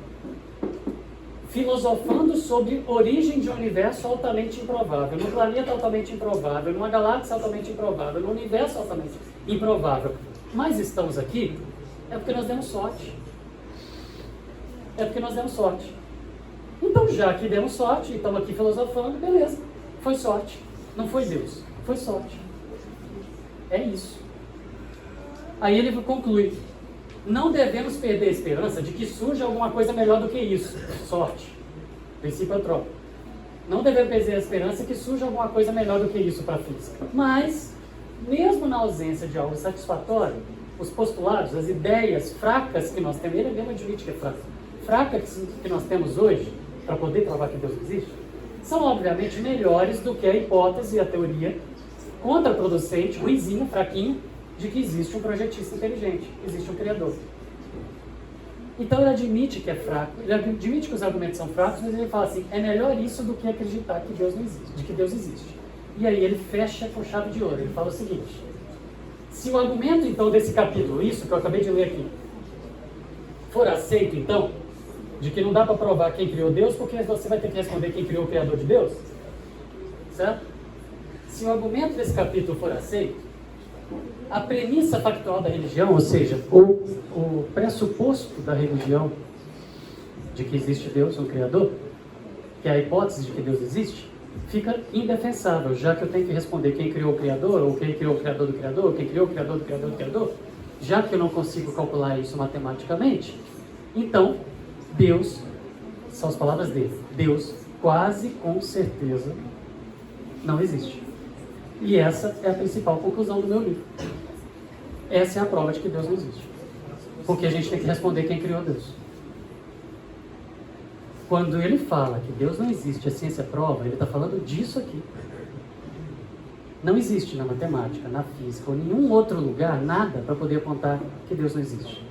filosofando sobre origem de um universo altamente improvável, num planeta altamente improvável, numa galáxia altamente improvável, num universo altamente improvável, mas estamos aqui, é porque nós demos sorte. É porque nós demos sorte. Então, já que demos sorte e estamos aqui filosofando, beleza, foi sorte. Não foi Deus, foi sorte. É isso. Aí ele conclui: não devemos perder a esperança de que surja alguma coisa melhor do que isso. Sorte. Princípio antrópico. Não devemos perder a esperança que surja alguma coisa melhor do que isso para a física. Mas, mesmo na ausência de algo satisfatório, os postulados, as ideias fracas que nós temos, ele mesmo admite que é fraca, fracas que nós temos hoje, para poder provar que Deus existe, são obviamente melhores do que a hipótese e a teoria contraproducente, ruizinho, fraquinho, de que existe um projetista inteligente, existe um criador. Então ele admite que é fraco, ele admite que os argumentos são fracos, mas ele fala assim, é melhor isso do que acreditar que Deus não existe, de que Deus existe. E aí ele fecha com chave de ouro, ele fala o seguinte: Se o argumento, então, desse capítulo, isso que eu acabei de ler aqui, for aceito, então, de que não dá para provar quem criou Deus, porque você vai ter que responder quem criou o Criador de Deus, certo? Se o argumento desse capítulo for aceito, a premissa factual da religião, ou seja, o pressuposto da religião de que existe Deus, um Criador, que é a hipótese de que Deus existe, fica indefensável, já que eu tenho que responder quem criou o Criador, ou quem criou o Criador do Criador, ou quem criou o Criador do Criador do Criador, já que eu não consigo calcular isso matematicamente, então, Deus, são as palavras dele, Deus quase com certeza não existe. E essa é a principal conclusão do meu livro. Essa é a prova de que Deus não existe. Porque a gente tem que responder quem criou Deus. Quando ele fala que Deus não existe, a ciência prova, ele está falando disso aqui. Não existe na matemática, na física ou em nenhum outro lugar nada para poder apontar que Deus não existe.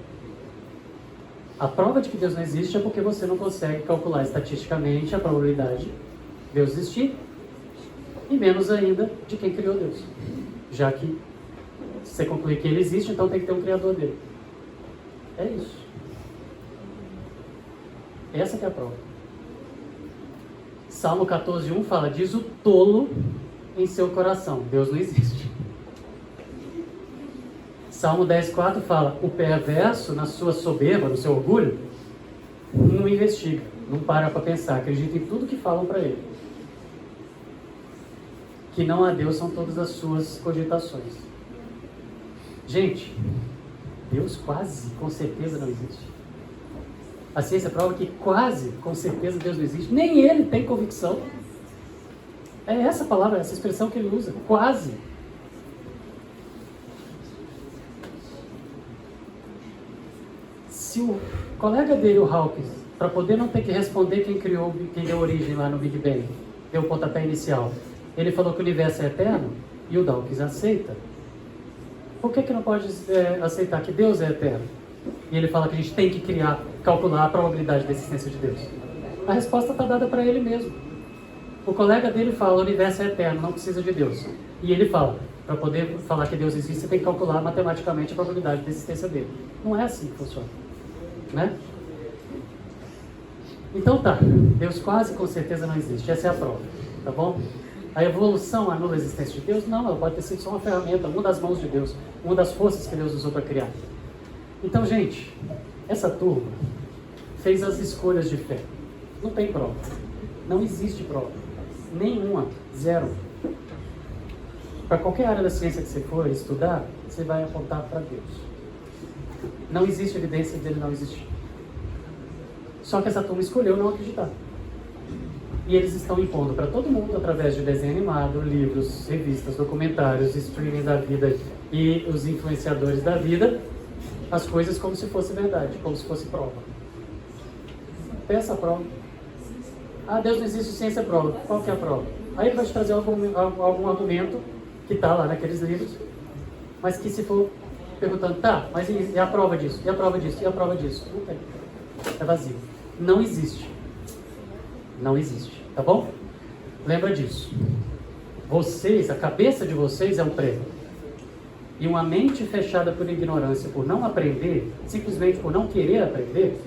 A prova de que Deus não existe é porque você não consegue calcular estatisticamente a probabilidade de Deus existir, e menos ainda de quem criou Deus. Já que se você concluir que ele existe, então tem que ter um criador dele. É isso. Essa que é a prova. Salmo 14:1 fala, diz o tolo em seu coração, Deus não existe. Salmo 10:4 fala, o perverso na sua soberba, no seu orgulho, não investiga, não para pensar, acredita em tudo que falam para ele. Que não há Deus são todas as suas cogitações. Gente, Deus quase com certeza não existe. A ciência prova que quase com certeza Deus não existe. Nem ele tem convicção. É essa palavra, essa expressão que ele usa, quase. Se o colega dele, o Hawkins, para poder não ter que responder quem deu origem lá no Big Bang, deu o pontapé inicial, ele falou que o universo é eterno, e o Dawkins aceita. Por que não pode aceitar que Deus é eterno? E ele fala que a gente tem que calcular a probabilidade da existência de Deus. A resposta está dada para ele mesmo. O colega dele fala, o universo é eterno, não precisa de Deus. E ele fala, para poder falar que Deus existe, você tem que calcular matematicamente a probabilidade da existência dele. Não é assim que funciona, né? Então tá, Deus quase com certeza não existe, essa é a prova, tá bom? A evolução anula a existência de Deus? Não, ela pode ter sido só uma ferramenta, uma das mãos de Deus, uma das forças que Deus usou para criar. Então, gente, essa turma fez as escolhas de fé. Não tem prova. Não existe prova. Nenhuma. Zero. Para qualquer área da ciência que você for estudar, você vai apontar para Deus. Não existe evidência dele não existir. Só que essa turma escolheu não acreditar. E eles estão impondo para todo mundo, através de desenho animado, livros, revistas, documentários, streaming da vida e os influenciadores da vida, as coisas como se fosse verdade, como se fosse prova. Peça a prova. Ah, Deus não existe, ciência é prova. Qual que é a prova? Aí ele vai te trazer algum argumento que está lá naqueles livros, mas que se for perguntando, tá, mas e a prova disso? E a prova disso? E a prova disso? Não tem. É vazio. Não existe. Não existe. Tá bom? Lembra disso. Vocês, a cabeça de vocês é um prego. E uma mente fechada por ignorância, por não aprender, simplesmente por não querer aprender,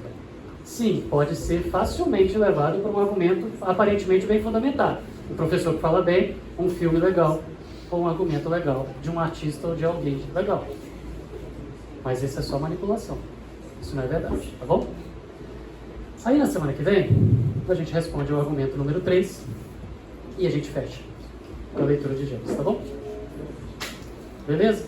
sim, pode ser facilmente levado para um argumento aparentemente bem fundamentado. Um professor que fala bem, um filme legal, ou um argumento legal, de um artista ou de alguém legal. Mas isso é só manipulação. Isso não é verdade, tá bom? Aí na semana que vem, a gente responde o argumento número 3 e a gente fecha com a leitura de Gênesis, tá bom? Beleza?